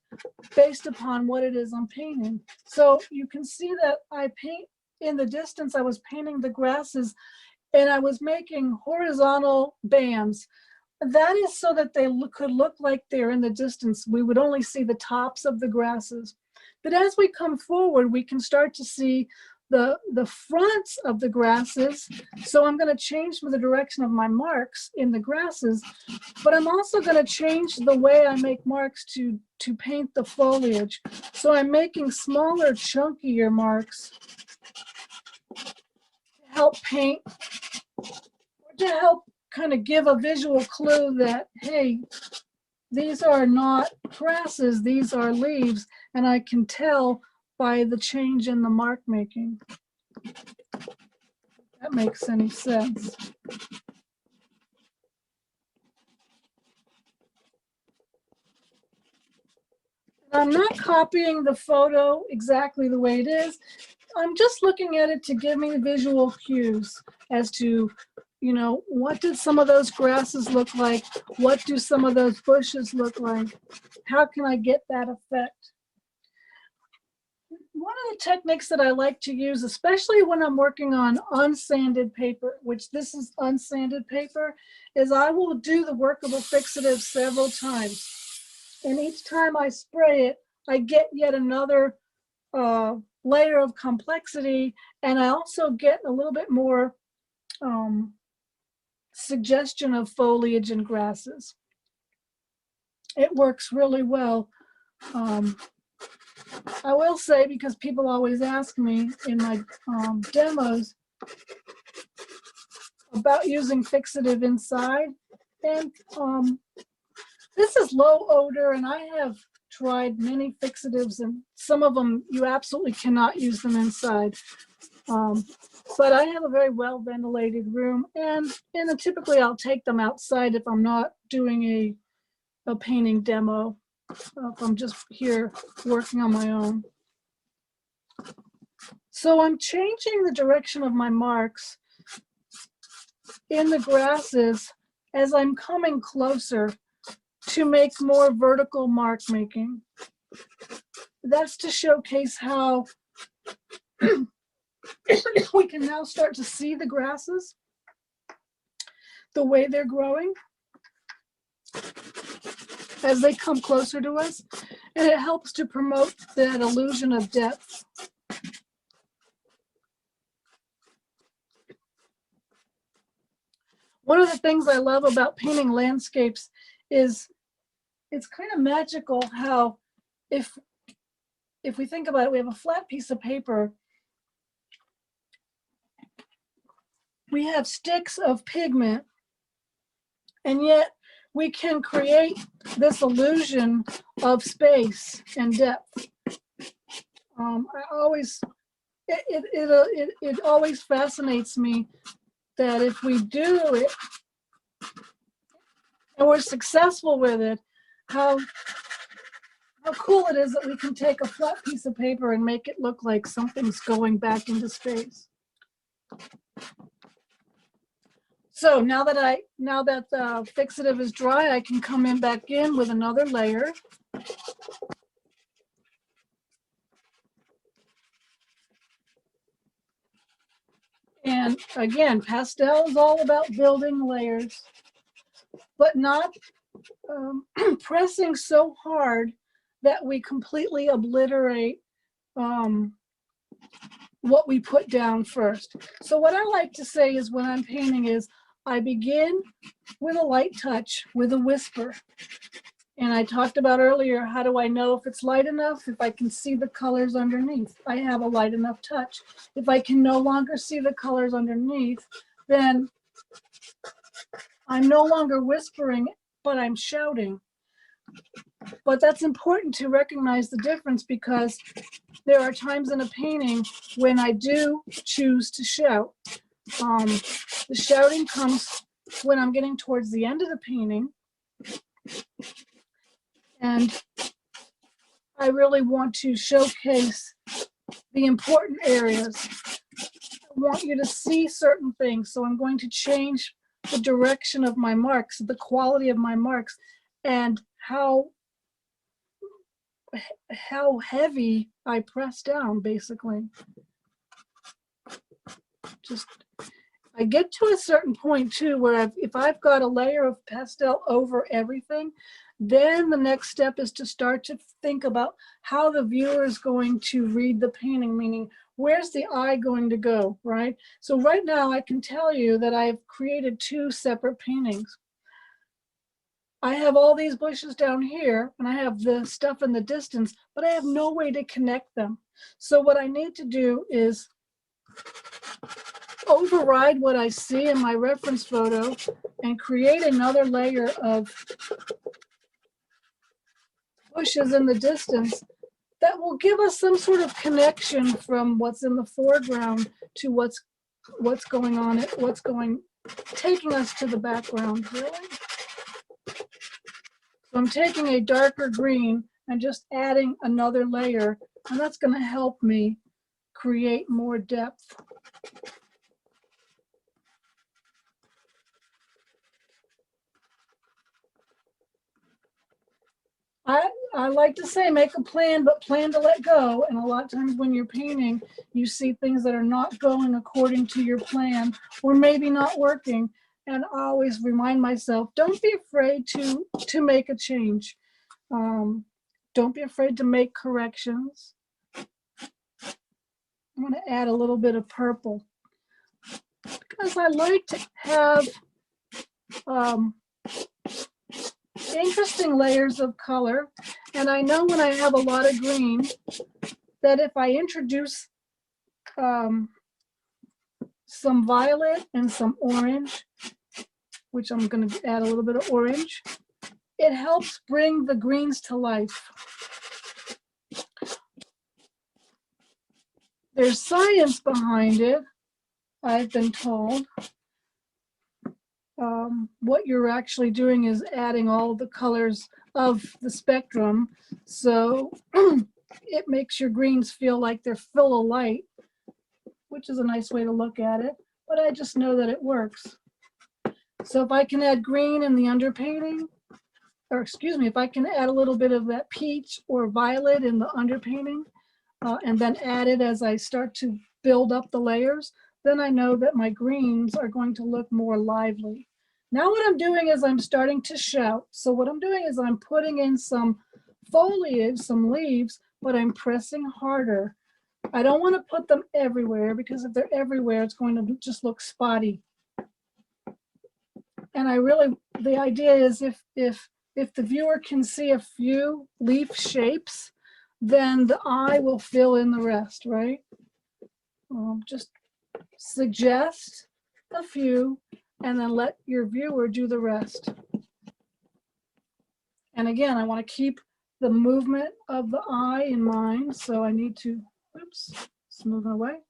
B: based upon what it is I'm painting. So you can see that I paint in the distance. I was painting the grasses, and I was making horizontal bands. That is so that they could look like they're in the distance. We would only see the tops of the grasses. But as we come forward, we can start to see the fronts of the grasses. So I'm going to change the direction of my marks in the grasses, but I'm also going to change the way I make marks to paint the foliage. So I'm making smaller, chunkier marks to help paint, to help kind of give a visual clue that, hey, these are not grasses, these are leaves, and I can tell by the change in the mark making. If that makes any sense. I'm not copying the photo exactly the way it is. I'm just looking at it to give me visual cues as to you know, what did some of those grasses look like? What do some of those bushes look like? How can I get that effect? One of the techniques that I like to use, especially when I'm working on unsanded paper, which this is unsanded paper, is I will do the workable fixative several times. And each time I spray it, I get yet another layer of complexity, and I also get a little bit more suggestion of foliage and grasses. It works really well. I will say, because people always ask me in my demos about using fixative inside, and this is low odor, and I have tried many fixatives, and some of them you absolutely cannot use them inside. But I have a very well ventilated room, and typically I'll take them outside if I'm not doing a painting demo, if I'm just here working on my own. So I'm changing the direction of my marks in the grasses as I'm coming closer to make more vertical mark making. That's to showcase how we can now start to see the grasses, the way they're growing as they come closer to us, and it helps to promote that illusion of depth. One of the things I love about painting landscapes is it's kind of magical how if we think about it, we have a flat piece of paper, we have sticks of pigment, and yet we can create this illusion of space and depth. It always fascinates me that if we do it and we're successful with it, how cool it is that we can take a flat piece of paper and make it look like something's going back into space. So now that the fixative is dry, I can come in back in with another layer. And again, pastel is all about building layers, but not pressing so hard that we completely obliterate what we put down first. So what I like to say is when I'm painting is I begin with a light touch, with a whisper. And I talked about earlier, how do I know if it's light enough? If I can see the colors underneath, I have a light enough touch. If I can no longer see the colors underneath, then I'm no longer whispering, but I'm shouting. But that's important to recognize the difference, because there are times in a painting when I do choose to shout. The shouting comes when I'm getting towards the end of the painting, and I really want to showcase the important areas. I want you to see certain things, so I'm going to change the direction of my marks, the quality of my marks, and how heavy I press down, basically. Just, I get to a certain point too where if I've got a layer of pastel over everything, then the next step is to start to think about how the viewer is going to read the painting, meaning where's the eye going to go, right? So right now I can tell you that I've created two separate paintings. I have all these bushes down here, and I have the stuff in the distance, but I have no way to connect them. So what I need to do is override what I see in my reference photo and create another layer of bushes in the distance that will give us some sort of connection from what's in the foreground to what's going on, taking us to the background, really. So I'm taking a darker green and just adding another layer, and that's going to help me create more depth. I like to say make a plan, but plan to let go. And a lot of times when you're painting, you see things that are not going according to your plan or maybe not working. And I always remind myself, don't be afraid to make a change. Don't be afraid to make corrections. I'm going to add a little bit of purple because I like to have interesting layers of color. And I know when I have a lot of green that if I introduce some violet and some orange, which I'm going to add a little bit of orange, it helps bring the greens to life. There's science behind it, I've been told. What you're actually doing is adding all the colors of the spectrum, so it makes your greens feel like they're full of light, which is a nice way to look at it, but I just know that it works. So if I can add green in the underpainting, or excuse me, if I can add a little bit of that peach or violet in the underpainting, and then add it as I start to build up the layers, then I know that my greens are going to look more lively. Now what I'm doing is I'm starting to shout. So what I'm doing is I'm putting in some foliage, some leaves, but I'm pressing harder. I don't want to put them everywhere because if they're everywhere, it's going to just look spotty. And the idea is if the viewer can see a few leaf shapes, then the eye will fill in the rest, right? Just suggest a few and then let your viewer do the rest. And again, I want to keep the movement of the eye in mind. So I need to, oops, it's moving away.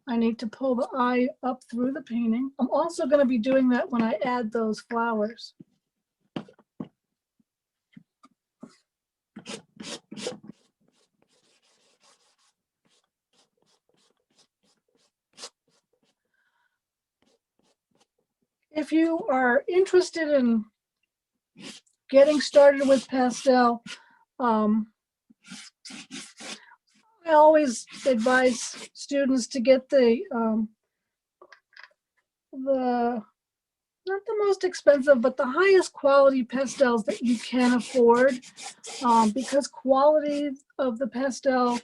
B: I need to pull the eye up through the painting. I'm also going to be doing that when I add those flowers. If you are interested in getting started with pastel, I always advise students to get not the most expensive, but the highest quality pastels that you can afford, because quality of the pastel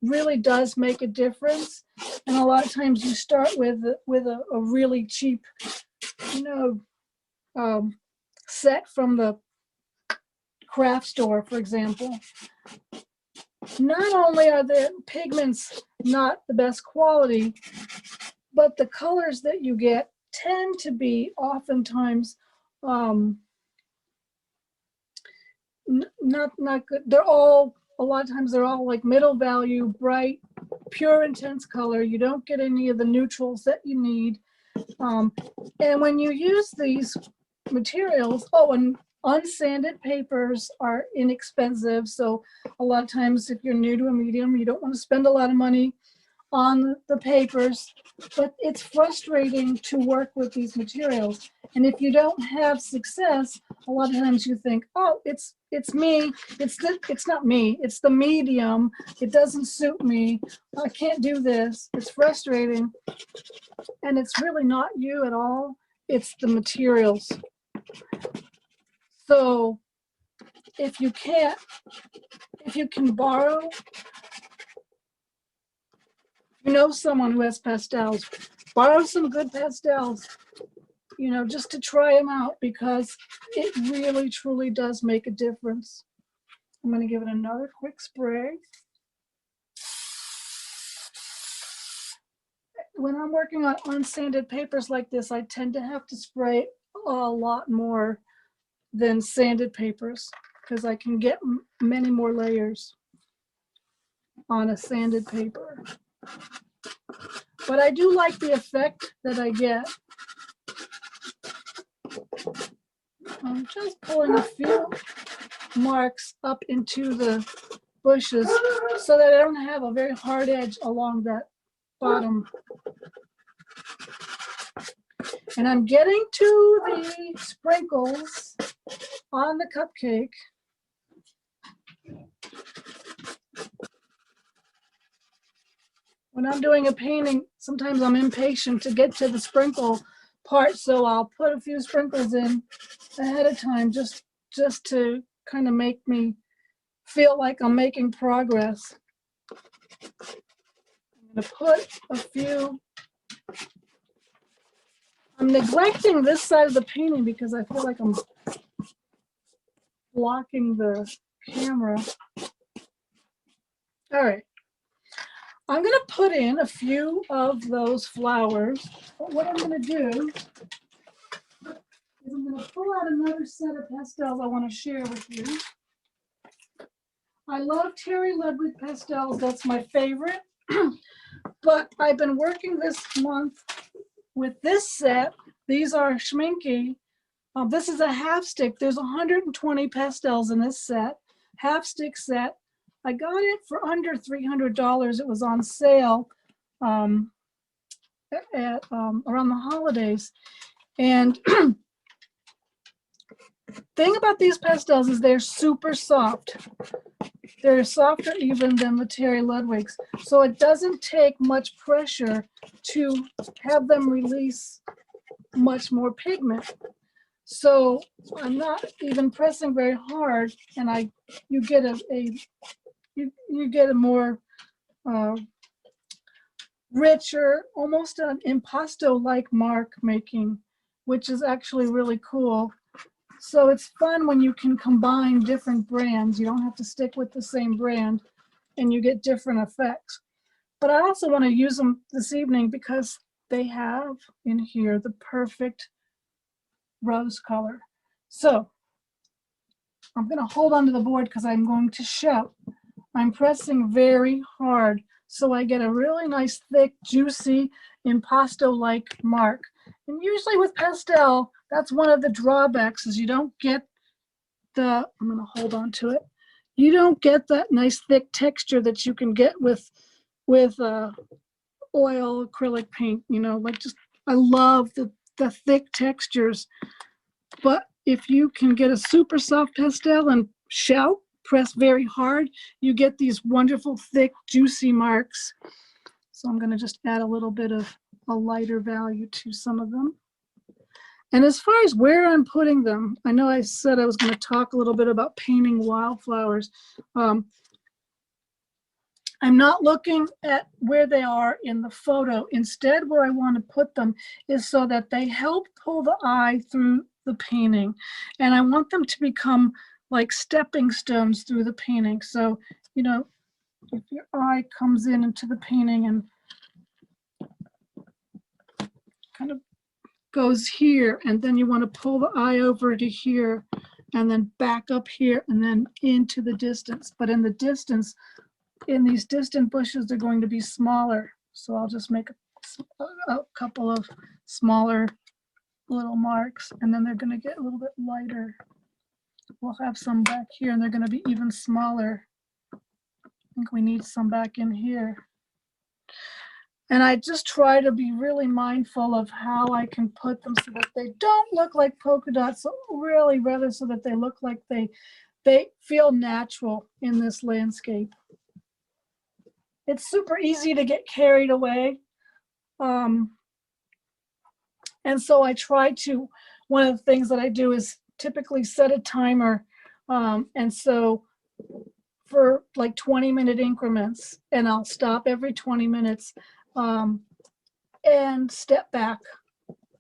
B: really does make a difference. And a lot of times you start with a really cheap, set from the craft store, for example. Not only are the pigments not the best quality, but the colors that you get tend to be oftentimes not good. They're all, a lot of times they're all like middle value, bright, pure intense color. You don't get any of the neutrals that you need. And when you use these materials, and unsanded papers are inexpensive. So a lot of times if you're new to a medium, you don't want to spend a lot of money on the papers, but it's frustrating to work with these materials. And if you don't have success, a lot of times you think, oh, it's me, it's not me, it's the medium, it doesn't suit me, I can't do this, it's frustrating. And it's really not you at all, it's the materials. So if you can borrow, someone who has pastels, borrow some good pastels, just to try them out, because it really truly does make a difference. I'm going to give it another quick spray. When I'm working on unsanded papers like this, I tend to have to spray a lot more than sanded papers because I can get many more layers on a sanded paper. But I do like the effect that I get. I'm just pulling a few marks up into the bushes so that I don't have a very hard edge along that bottom. And I'm getting to the sprinkles on the cupcake. When I'm doing a painting, sometimes I'm impatient to get to the sprinkle part, so I'll put a few sprinkles in ahead of time just to kind of make me feel like I'm making progress. I'm going to put a few. I'm neglecting this side of the painting because I feel like I'm blocking the camera. All right. I'm going to put in a few of those flowers. But what I'm going to do is I'm going to pull out another set of pastels I want to share with you. I love Terry Ludwig pastels. That's my favorite. But I've been working this month with this set. These are Schminky. This is a half stick. There's 120 pastels in this set, half stick set. I got it for under $300. It was on sale around the holidays. And thing about these pastels is they're super soft. They're softer even than the Terry Ludwigs. So it doesn't take much pressure to have them release much more pigment. So I'm not even pressing very hard, and you get a more richer, almost an impasto-like mark making, which is actually really cool. So it's fun when you can combine different brands. You don't have to stick with the same brand, and you get different effects. But I also want to use them this evening because they have in here the perfect rose color. So I'm going to hold onto the board because I'm going to show. I'm pressing very hard so I get a really nice, thick, juicy, impasto-like mark. And usually with pastel, that's one of the drawbacks is you don't get I'm going to hold on to it. You don't get that nice, thick texture that you can get with oil acrylic paint. You know, like I love the thick textures. But if you can get a super soft pastel and press very hard, you get these wonderful, thick, juicy marks. So I'm going to just add a little bit of a lighter value to some of them. And as far as where I'm putting them, I know I said I was going to talk a little bit about painting wildflowers. I'm not looking at where they are in the photo. Instead, where I want to put them is so that they help pull the eye through the painting. And I want them to become like stepping stones through the painting. So, you know, if your eye comes into the painting and kind of goes here, and then you want to pull the eye over to here, and then back up here, and then into the distance. But in the distance, in these distant bushes, they're going to be smaller. So I'll just make a couple of smaller little marks, and then they're going to get a little bit lighter. We'll have some back here, and they're going to be even smaller. I think we need some back in here. And I just try to be really mindful of how I can put them so that they don't look like polka dots, really rather so that they look like they feel natural in this landscape. It's super easy to get carried away. And so I try to, one of the things that I do is typically set a timer. And so for like 20-minute increments, and I'll stop every 20 minutes and step back.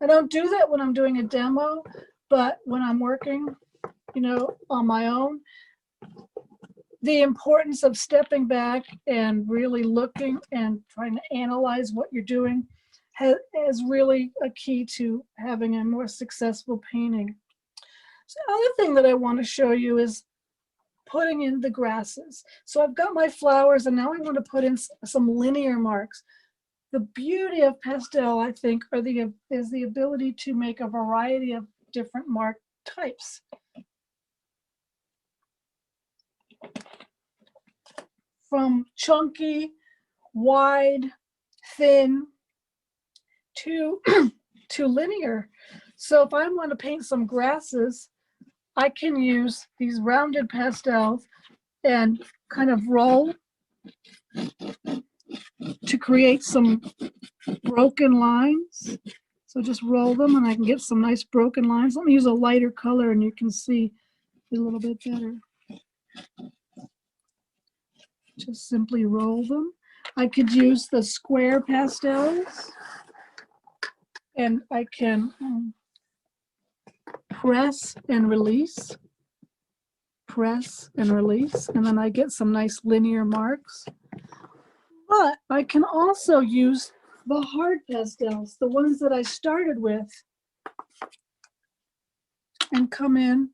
B: I don't do that when I'm doing a demo, but when I'm working, you know, on my own, the importance of stepping back and really looking and trying to analyze what you're doing is really a key to having a more successful painting. So the other thing that I want to show you is putting in the grasses. So I've got my flowers, and now I want to put in some linear marks. The beauty of pastel, I think, is the ability to make a variety of different mark types. From chunky, wide, thin, to linear. So if I want to paint some grasses, I can use these rounded pastels and kind of roll to create some broken lines. So just roll them and I can get some nice broken lines. Let me use a lighter color and you can see a little bit better. Just simply roll them. I could use the square pastels and I can press and release, and then I get some nice linear marks. But I can also use the hard pastels, the ones that I started with, and come in.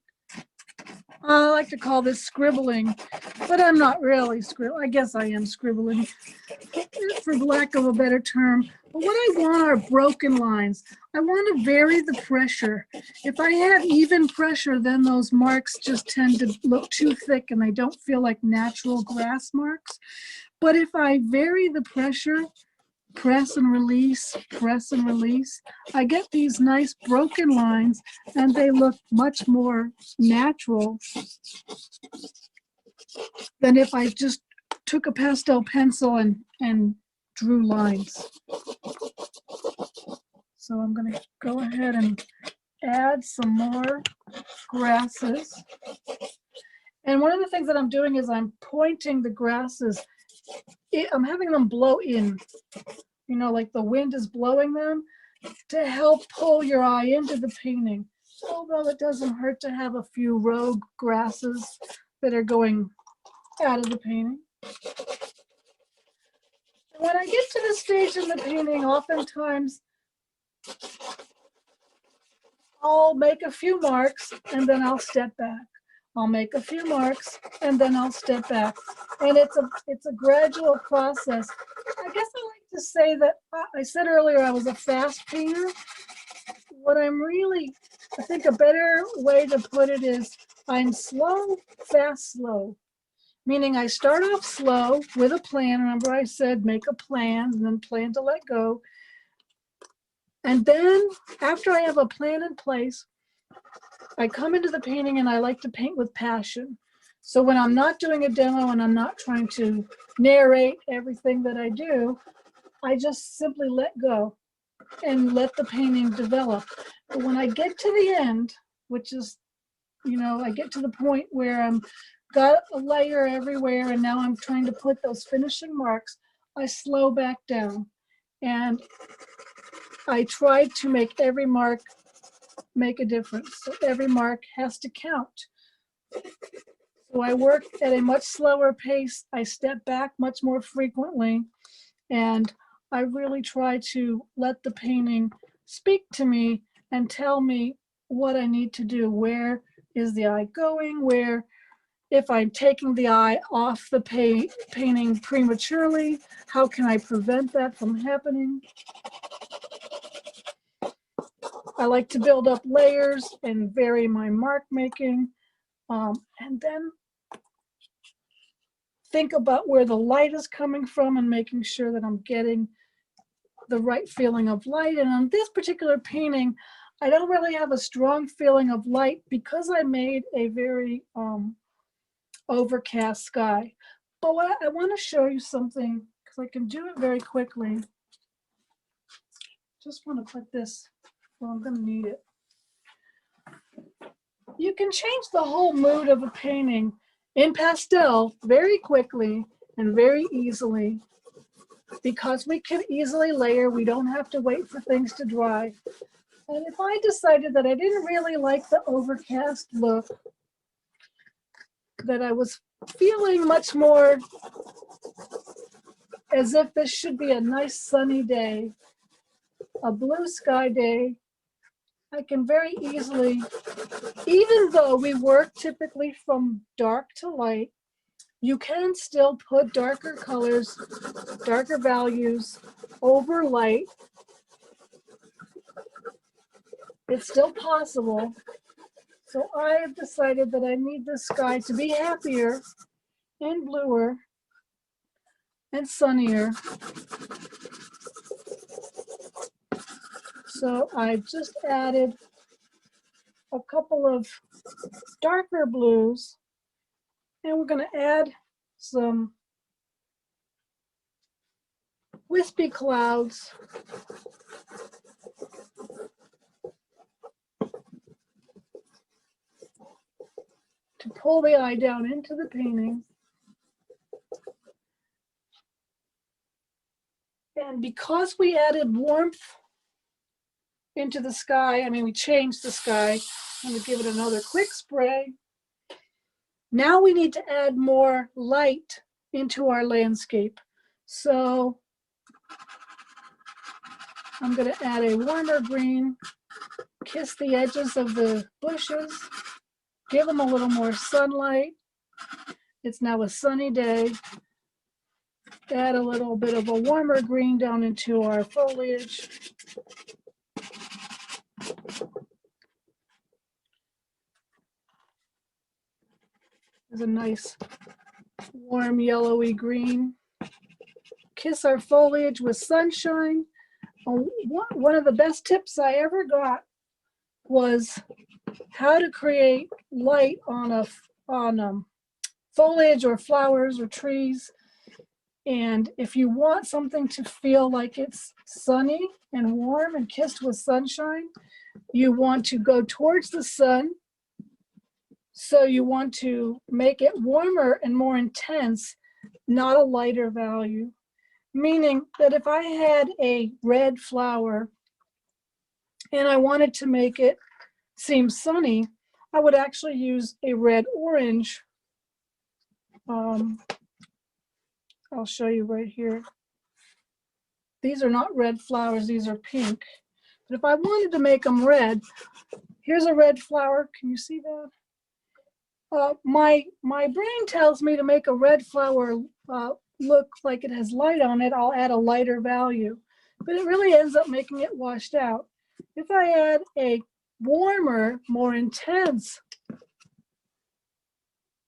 B: I like to call this scribbling, but I'm not really scribbling. I guess I am scribbling, for lack of a better term. But what I want are broken lines. I want to vary the pressure. If I have even pressure, then those marks just tend to look too thick and they don't feel like natural grass marks. But if I vary the pressure, press and release, I get these nice broken lines and they look much more natural than if I just took a pastel pencil and drew lines. So I'm going to go ahead and add some more grasses. And one of the things that I'm doing is I'm pointing the grasses. I'm having them blow in, you know, like the wind is blowing them to help pull your eye into the painting. Although it doesn't hurt to have a few rogue grasses that are going out of the painting. When I get to the stage in the painting, oftentimes I'll make a few marks and then I'll step back. I'll make a few marks and then I'll step back. And it's a gradual process. I guess I like to say that I said earlier I was a fast painter. What I'm really, I think a better way to put it is I'm slow, fast, slow. Meaning I start off slow with a plan. Remember I said make a plan and then plan to let go. And then after I have a plan in place, I come into the painting and I like to paint with passion. So when I'm not doing a demo and I'm not trying to narrate everything that I do, I just simply let go and let the painting develop. But when I get to the end, which is, you know, I get to the point where I'm got a layer everywhere and now I'm trying to put those finishing marks, I slow back down and I try to make every mark make a difference. So every mark has to count. So I work at a much slower pace. I step back much more frequently and I really try to let the painting speak to me and tell me what I need to do. Where is the eye going? Where, if I'm taking the eye off the painting prematurely, how can I prevent that from happening? I like to build up layers and vary my mark making, and then think about where the light is coming from and making sure that I'm getting the right feeling of light. And on this particular painting, I don't really have a strong feeling of light because I made a very overcast sky. But what I want to show you something, because I can do it very quickly. Just want to put this, well, I'm going to need it. You can change the whole mood of a painting in pastel very quickly and very easily because we can easily layer. We don't have to wait for things to dry. And if I decided that I didn't really like the overcast look, that I was feeling much more as if this should be a nice sunny day, a blue sky day, I can very easily, even though we work typically from dark to light, you can still put darker colors, darker values over light. It's still possible. So I have decided that I need the sky to be happier and bluer and sunnier. So I've just added a couple of darker blues And we're going to add some wispy clouds. To pull the eye down into the painting. And because we added warmth into the sky, I mean, we changed the sky. I'm going to give it another quick spray. Now we need to add more light into our landscape. So I'm going to add a warmer green, kiss the edges of the bushes, give them a little more sunlight. It's now a sunny day. Add a little bit of a warmer green down into our foliage. There's a nice warm yellowy green. Kiss our foliage with sunshine. One of the best tips I ever got was how to create light on foliage or flowers or trees. And if you want something to feel like it's sunny and warm and kissed with sunshine, you want to go towards the sun. So you want to make it warmer and more intense, not a lighter value. Meaning that if I had a red flower and I wanted to make it seem sunny, I would actually use a red-orange. I'll show you right here. These are not red flowers, these are pink. But if I wanted to make them red, here's a red flower. Can you see that? My brain tells me to make a red flower look like it has light on it, I'll add a lighter value. But it really ends up making it washed out. If I add a warmer, more intense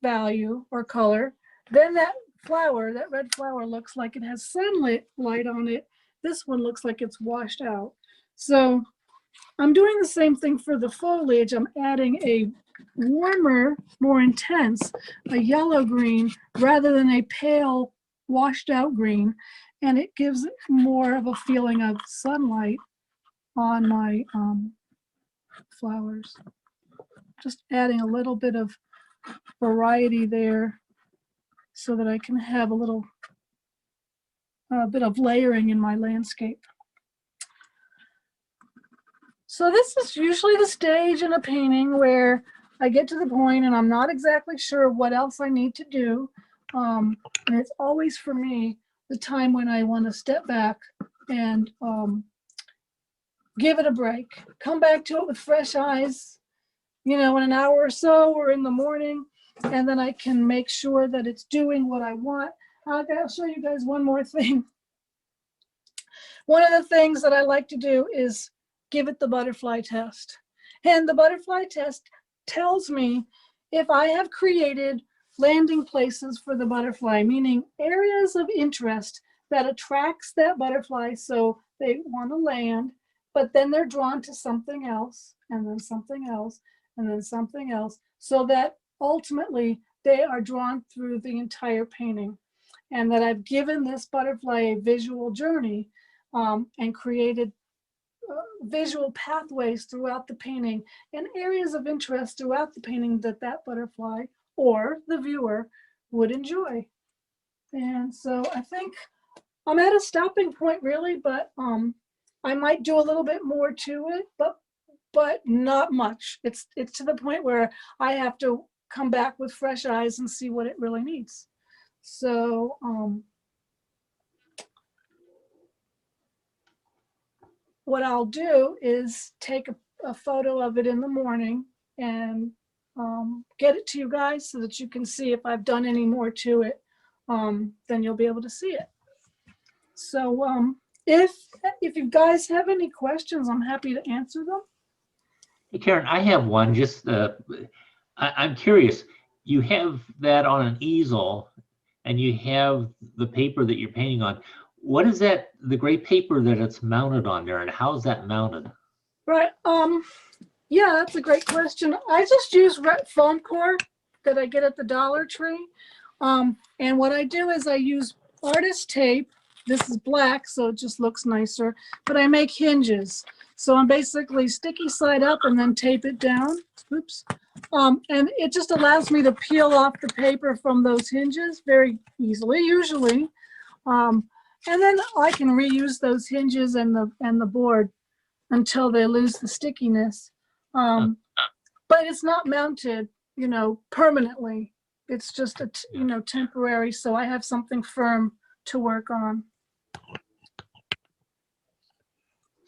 B: value or color, then that flower, that red flower, looks like it has sunlight on it. This one looks like it's washed out. So I'm doing the same thing for the foliage. I'm adding a warmer, more intense, a yellow green rather than a pale washed out green, and it gives more of a feeling of sunlight on my flowers. Just adding a little bit of variety there so that I can have a little bit of layering in my landscape. So this is usually the stage in a painting where I get to the point and I'm not exactly sure what else I need to do. And it's always for me the time when I want to step back and give it a break, come back to it with fresh eyes, you know, in an hour or so or in the morning, and then I can make sure that it's doing what I want. I'll show you guys one more thing. One of the things that I like to do is give it the butterfly test. And the butterfly test tells me if I have created landing places for the butterfly, meaning areas of interest that attracts that butterfly so they want to land, but then they're drawn to something else, and then something else, and then something else, so that ultimately they are drawn through the entire painting. And that I've given this butterfly a visual journey and created visual pathways throughout the painting and areas of interest throughout the painting that that butterfly or the viewer would enjoy. And so I think I'm at a stopping point really, but I might do a little bit more to it, but not much. It's to the point where I have to come back with fresh eyes and see what it really needs. So what I'll do is take a photo of it in the morning and get it to you guys so that you can see if I've done any more to it. Then you'll be able to see it. So if you guys have any questions, I'm happy to answer them.
C: Hey, Karen, I have one. Just I'm curious. You have that on an easel, and you have the paper that you're painting on. What is that? The gray paper that it's mounted on there, and how is that mounted?
B: Right. Yeah, that's a great question. I just use foam core, that I get at the Dollar Tree. And what I do is I use artist tape. This is black, so it just looks nicer, but I make hinges. So I'm basically sticky side up and then tape it down. Oops. And it just allows me to peel off the paper from those hinges very easily, usually. And then I can reuse those hinges and the board until they lose the stickiness. But it's not mounted, you know, permanently. It's just you know, temporary. So I have something firm to work on.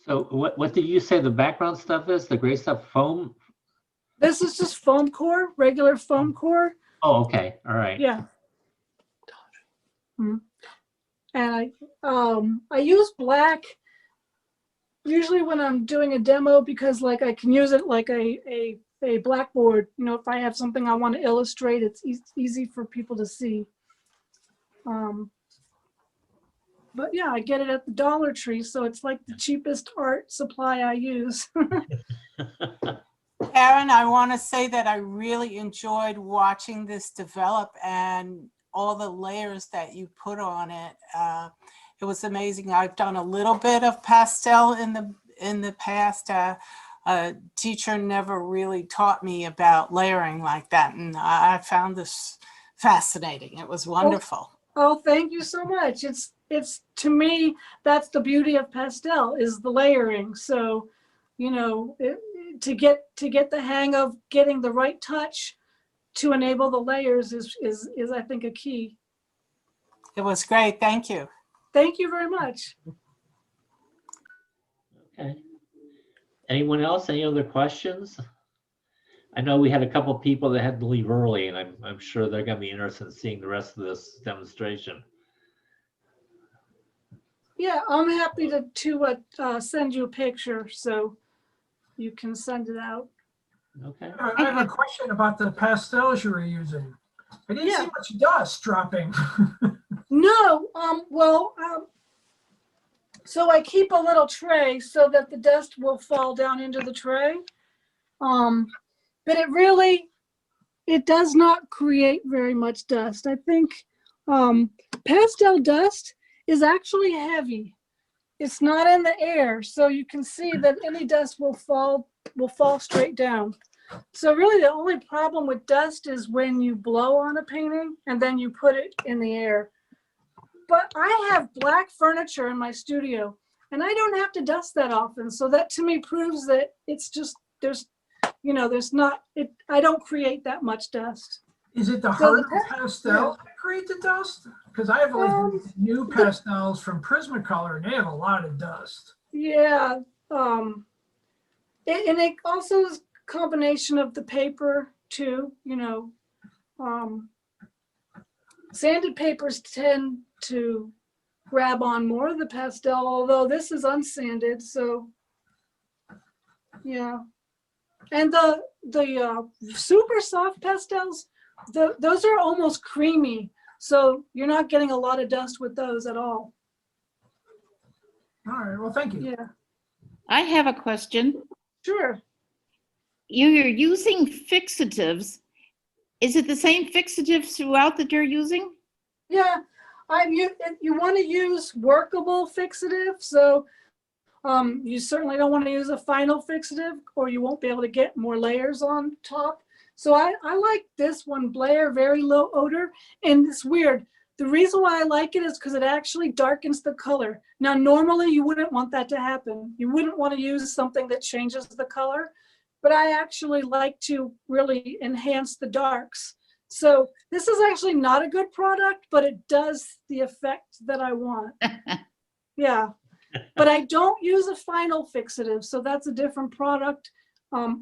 C: So what did you say the background stuff is? The gray stuff, foam?
B: This is just foam core, regular foam core.
C: Oh, okay. All right.
B: Yeah. And I use black usually when I'm doing a demo because like I can use it like a blackboard. You know, if I have something I want to illustrate, it's easy for people to see. But yeah, I get it at the Dollar Tree, so it's like the cheapest art supply I use.
E: Karen, I want to say that I really enjoyed watching this develop and all the layers that you put on it. It was amazing. I've done a little bit of pastel in the past. A teacher never really taught me about layering like that, and I found this fascinating. It was wonderful.
B: Oh, thank you so much. It's to me, that's the beauty of pastel is the layering. So, you know, to get the hang of getting the right touch to enable the layers is I think a key.
E: It was great. Thank you.
B: Thank you very much.
C: Okay. Anyone else? Any other questions? I know we had a couple people that had to leave early, and I'm sure they're going to be interested in seeing the rest of this demonstration.
B: Yeah, I'm happy to send you a picture so you can send it out.
C: Okay.
F: I have a question about the pastels you were using. I didn't see
B: Yeah.
F: much dust dropping.
B: No, so I keep a little tray so that the dust will fall down into the tray. But it does not create very much dust. I think pastel dust is actually heavy. It's not in the air, so you can see that any dust will fall straight down. So really the only problem with dust is when you blow on a painting and then you put it in the air. But I have black furniture in my studio and I don't have to dust that often. So that to me proves that it's just, I don't create that much dust.
F: Is it the
B: So
F: harder pastel that create the dust? Because I have like new pastels from Prismacolor and they have a lot of dust.
B: Yeah. And it also is a combination of the paper too, you know. Sanded papers tend to grab on more of the pastel, although this is unsanded, so yeah. And the super soft pastels, those are almost creamy, so you're not getting a lot of dust with those at all.
F: All right, well, thank you.
B: Yeah,
G: I have a question.
B: sure.
G: You're using fixatives. Is it the same fixatives throughout that you're using?
B: Yeah, you want to use workable fixative, so you certainly don't want to use a final fixative or you won't be able to get more layers on top. So I like this one, Blair, very low odor. And it's weird. The reason why I like it is because it actually darkens the color. Now, normally you wouldn't want that to happen. You wouldn't want to use something that changes the color, but I actually like to really enhance the darks. So this is actually not a good product, but it does the effect that I want. Yeah. But I don't use a final fixative, so that's a different product.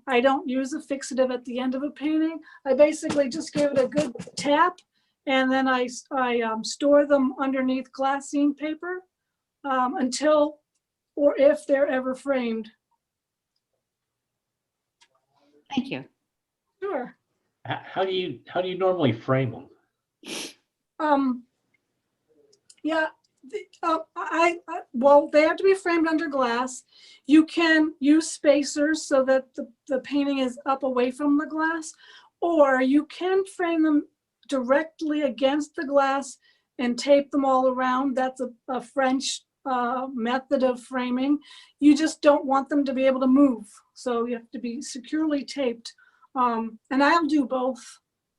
B: I don't use a fixative at the end of a painting. I basically just give it a good tap, and then I store them underneath glassine paper until or if they're ever framed.
G: Thank you.
B: Sure.
C: How do you normally frame them?
B: Yeah. Well, they have to be framed under glass. You can use spacers so that the painting is up away from the glass, Or you can frame them directly against the glass and tape them all around. That's a French method of framing. You just don't want them to be able to move. So you have to be securely taped. And I'll do both,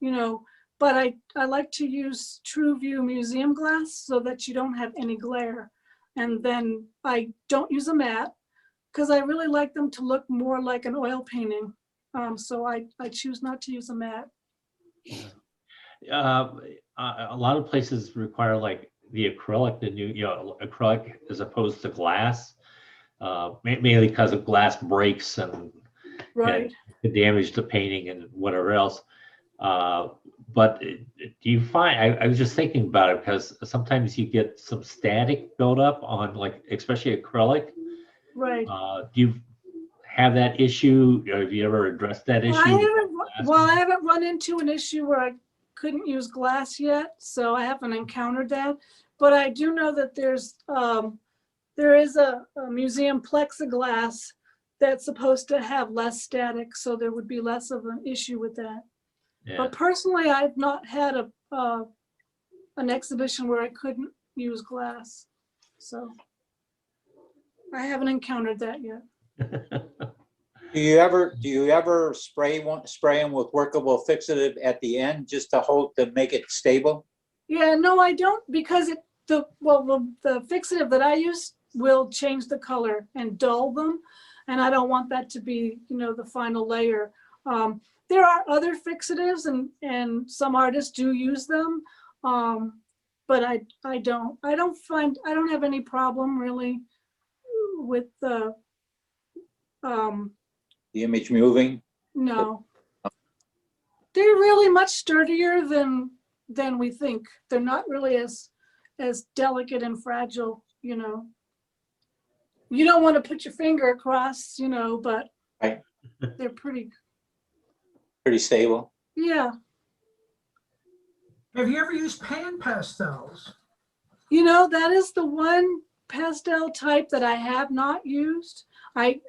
B: you know, but I like to use True View museum glass so that you don't have any glare. And then I don't use a matte because I really like them to look more like an oil painting. So I choose not to use a matte.
C: A lot of places require like the acrylic, the new, you know, acrylic as opposed to glass, mainly because of glass breaks and
B: Right.
C: can damage the painting and whatever else. But do you find, I was just thinking about it because sometimes you get some static buildup on like, especially acrylic.
B: Right.
C: Do you have that issue? Or have you ever addressed that issue?
B: I haven't run into an issue where I couldn't use glass yet, so I haven't encountered that. But I do know that there is a museum plexiglass that's supposed to have less static, so there would be less of an issue with that.
C: Yeah.
B: But personally, I've not had an exhibition where I couldn't use glass, so I haven't encountered that yet.
H: Do you ever spray them with workable fixative at the end just to make it stable?
B: Yeah, no, I don't, because the fixative that I use will change the color and dull them, and I don't want that to be, you know, the final layer. There are other fixatives, and some artists do use them, but I don't have any problem really with the
H: The image moving?
B: no. They're really much sturdier than we think. They're not really as delicate and fragile, you know. You don't want to put your finger across, you know, but
H: Right.
B: they're pretty,
H: Pretty stable?
B: yeah.
F: Have you ever used pan pastels?
B: You know, that is the one pastel type that I have not used. I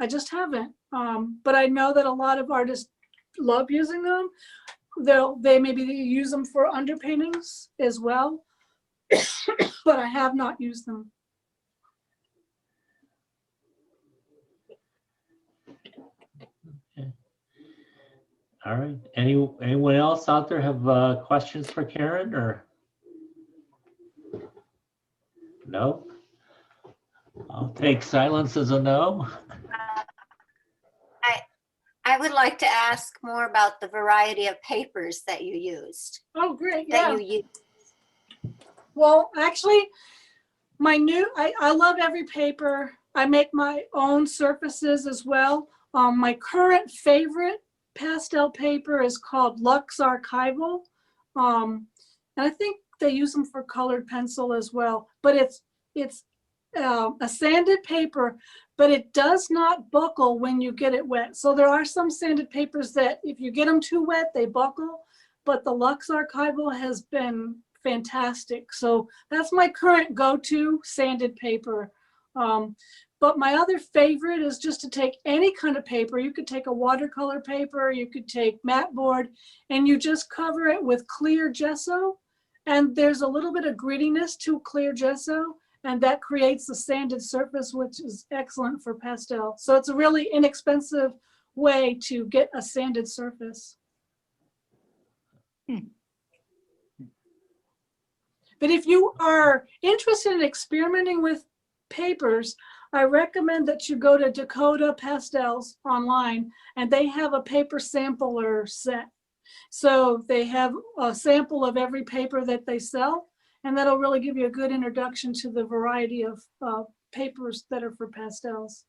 B: just haven't. But I know that a lot of artists love using them. They maybe use them for underpaintings as well, but I have not used them.
C: All right. Anyone else out there have questions for Karen or? No? I'll take silence as a no.
I: I would like to ask more about the variety of papers that you used.
B: Oh, great,
I: That
B: yeah.
I: you used.
B: Well, actually, I love every paper. I make my own surfaces as well. My current favorite pastel paper is called Lux Archival. And I think they use them for colored pencil as well, but it's a sanded paper, but it does not buckle when you get it wet. So there are some sanded papers that if you get them too wet, they buckle, but the Lux Archival has been fantastic. So that's my current go-to sanded paper. But my other favorite is just to take any kind of paper. You could take a watercolor paper, you could take matte board, and you just cover it with clear gesso. And there's a little bit of grittiness to clear gesso, and that creates a sanded surface, which is excellent for pastel. So it's a really inexpensive way to get a sanded surface. But if you are interested in experimenting with papers, I recommend that you go to Dakota Pastels online, and they have a paper sampler set. So they have a sample of every paper that they sell, and that'll really give you a good introduction to the variety of papers that are for pastels.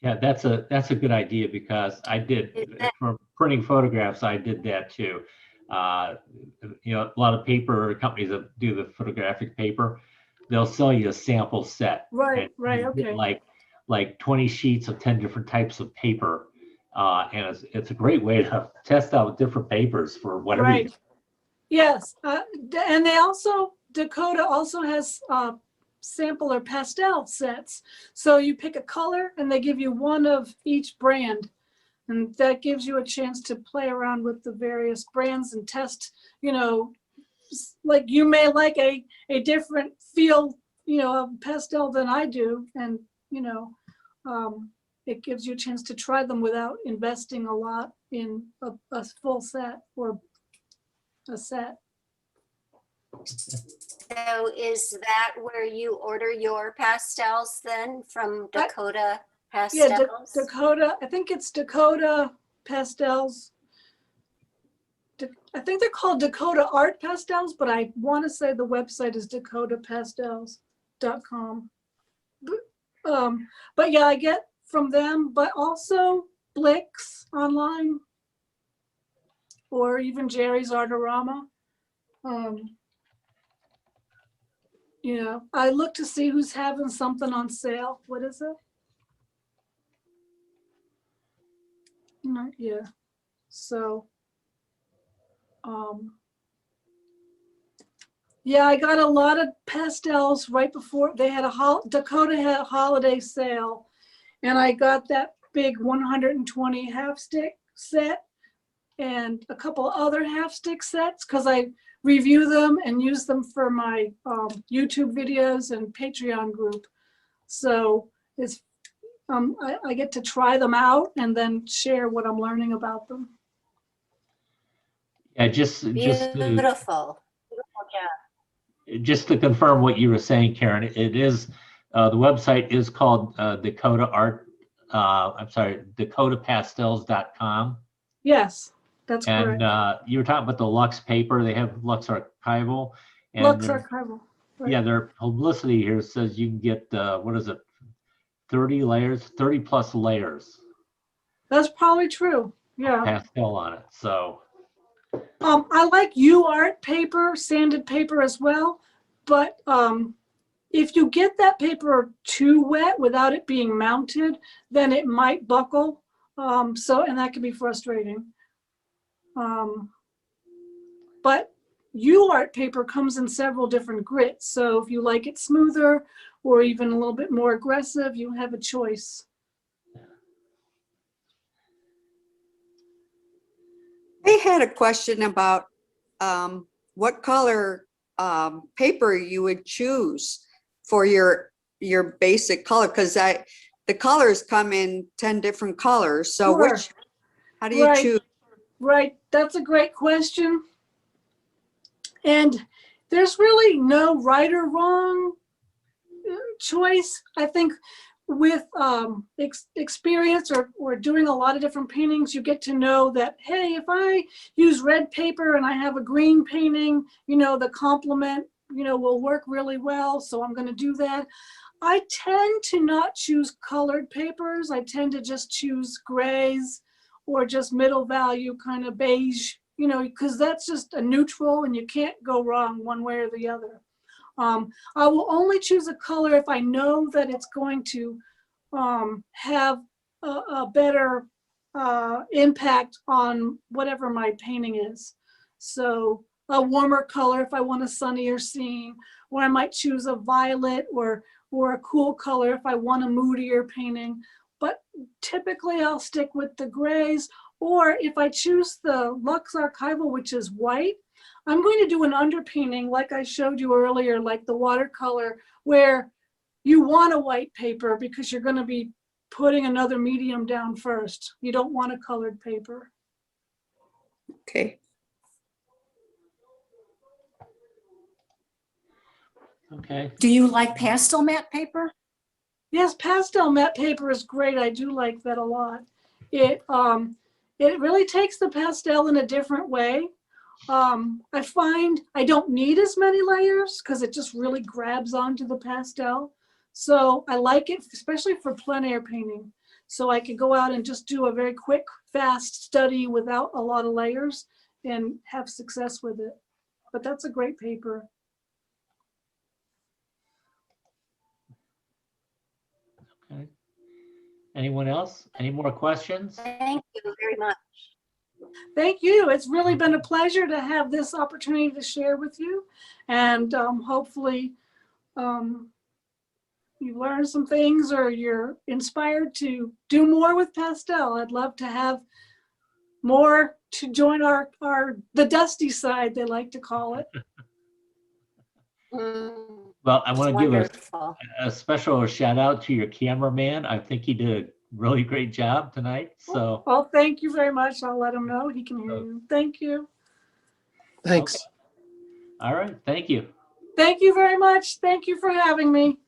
C: Yeah, that's a good idea because I did for printing photographs. I did that too. You know, a lot of paper companies that do the photographic paper, they'll sell you a sample set.
B: Right,
C: and
B: right,
C: you get
B: okay.
C: like 20 sheets of 10 different types of paper, and it's a great way to test out different papers for whatever.
B: Right. Yes, and they also, Dakota also has sample or pastel sets. So you pick a color and they give you one of each brand. And that gives you a chance to play around with the various brands and test, you know, like you may like a different feel, you know, of pastel than I do. And, you know, it gives you a chance to try them without investing a lot in a full set or a set.
I: So is that where you order your pastels then, from Dakota
B: Yeah,
I: Pastels?
B: Dakota, I think it's Dakota Pastels. I think they're called Dakota Art Pastels, but I want to say the website is dakotapastels.com. But yeah, I get from them, but also Blix online or even Jerry's Artorama. You know, I look to see who's having something on sale. What is it? Yeah. So, yeah, I got a lot of pastels right before they had Dakota had a holiday sale, and I got that big 120 half stick set and a couple other half stick sets because I review them and use them for my YouTube videos and Patreon group. So it's I get to try them out and then share what I'm learning about them.
C: Yeah, just
I: Beautiful.
C: to confirm what you were saying, Karen, it is, the website is called Dakota Art, dakotapastels.com.
B: Yes, that's
C: And
B: correct.
C: you were talking about the Lux paper. They have Lux Archival. And
B: Lux Archival. Right.
C: yeah, their publicity here says you can get, what is it, 30 layers, 30 plus layers
B: That's probably true. Yeah.
C: pastel on it. So
B: I like UArt paper, sanded paper as well, but if you get that paper too wet without it being mounted, then it might buckle. And that can be frustrating. But UArt paper comes in several different grits. So if you like it smoother or even a little bit more aggressive, you have a choice.
J: I had a question about what color paper you would choose for your basic color, because the colors come in 10 different colors. So
B: Sure.
J: how do you choose?
B: Right, that's a great question. And there's really no right or wrong choice. I think with experience or doing a lot of different paintings, you get to know that, hey, if I use red paper and I have a green painting, you know, the complement, you know, will work really well. So I'm going to do that. I tend to not choose colored papers. I tend to just choose grays or just middle value kind of beige, you know, because that's just a neutral and you can't go wrong one way or the other. I will only choose a color if I know that it's going to have a better impact on whatever my painting is. So a warmer color if I want a sunnier scene, or I might choose a violet or a cool color if I want a moodier painting. But typically I'll stick with the grays, or if I choose the Lux Archival, which is white, I'm going to do an underpainting like I showed you earlier, like the watercolor, where you want a white paper because you're going to be putting another medium down first. You don't want a colored paper.
J: Okay.
C: okay.
K: Do you like pastel matte paper?
B: Yes, pastel matte paper is great. I do like that a lot. It really takes the pastel in a different way. I find I don't need as many layers because it just really grabs onto the pastel. So I like it, especially for plein air painting. So I could go out and just do a very quick, fast study without a lot of layers and have success with it. But that's a great paper.
C: Okay. Anyone else? Any more questions?
I: Thank you very much.
B: Thank you. It's really been a pleasure to have this opportunity to share with you. And hopefully you've learned some things or you're inspired to do more with pastel. I'd love to have more to join the dusty side, they like to call it.
C: Well, I want to give
I: Wonderful.
C: a special shout out to your cameraman. I think he did a really great job tonight. So,
B: Well, thank you very much. I'll let him know. He can hear you. Thank you.
A: Thanks.
C: all right. Thank you.
B: Thank you very much. Thank you for having me.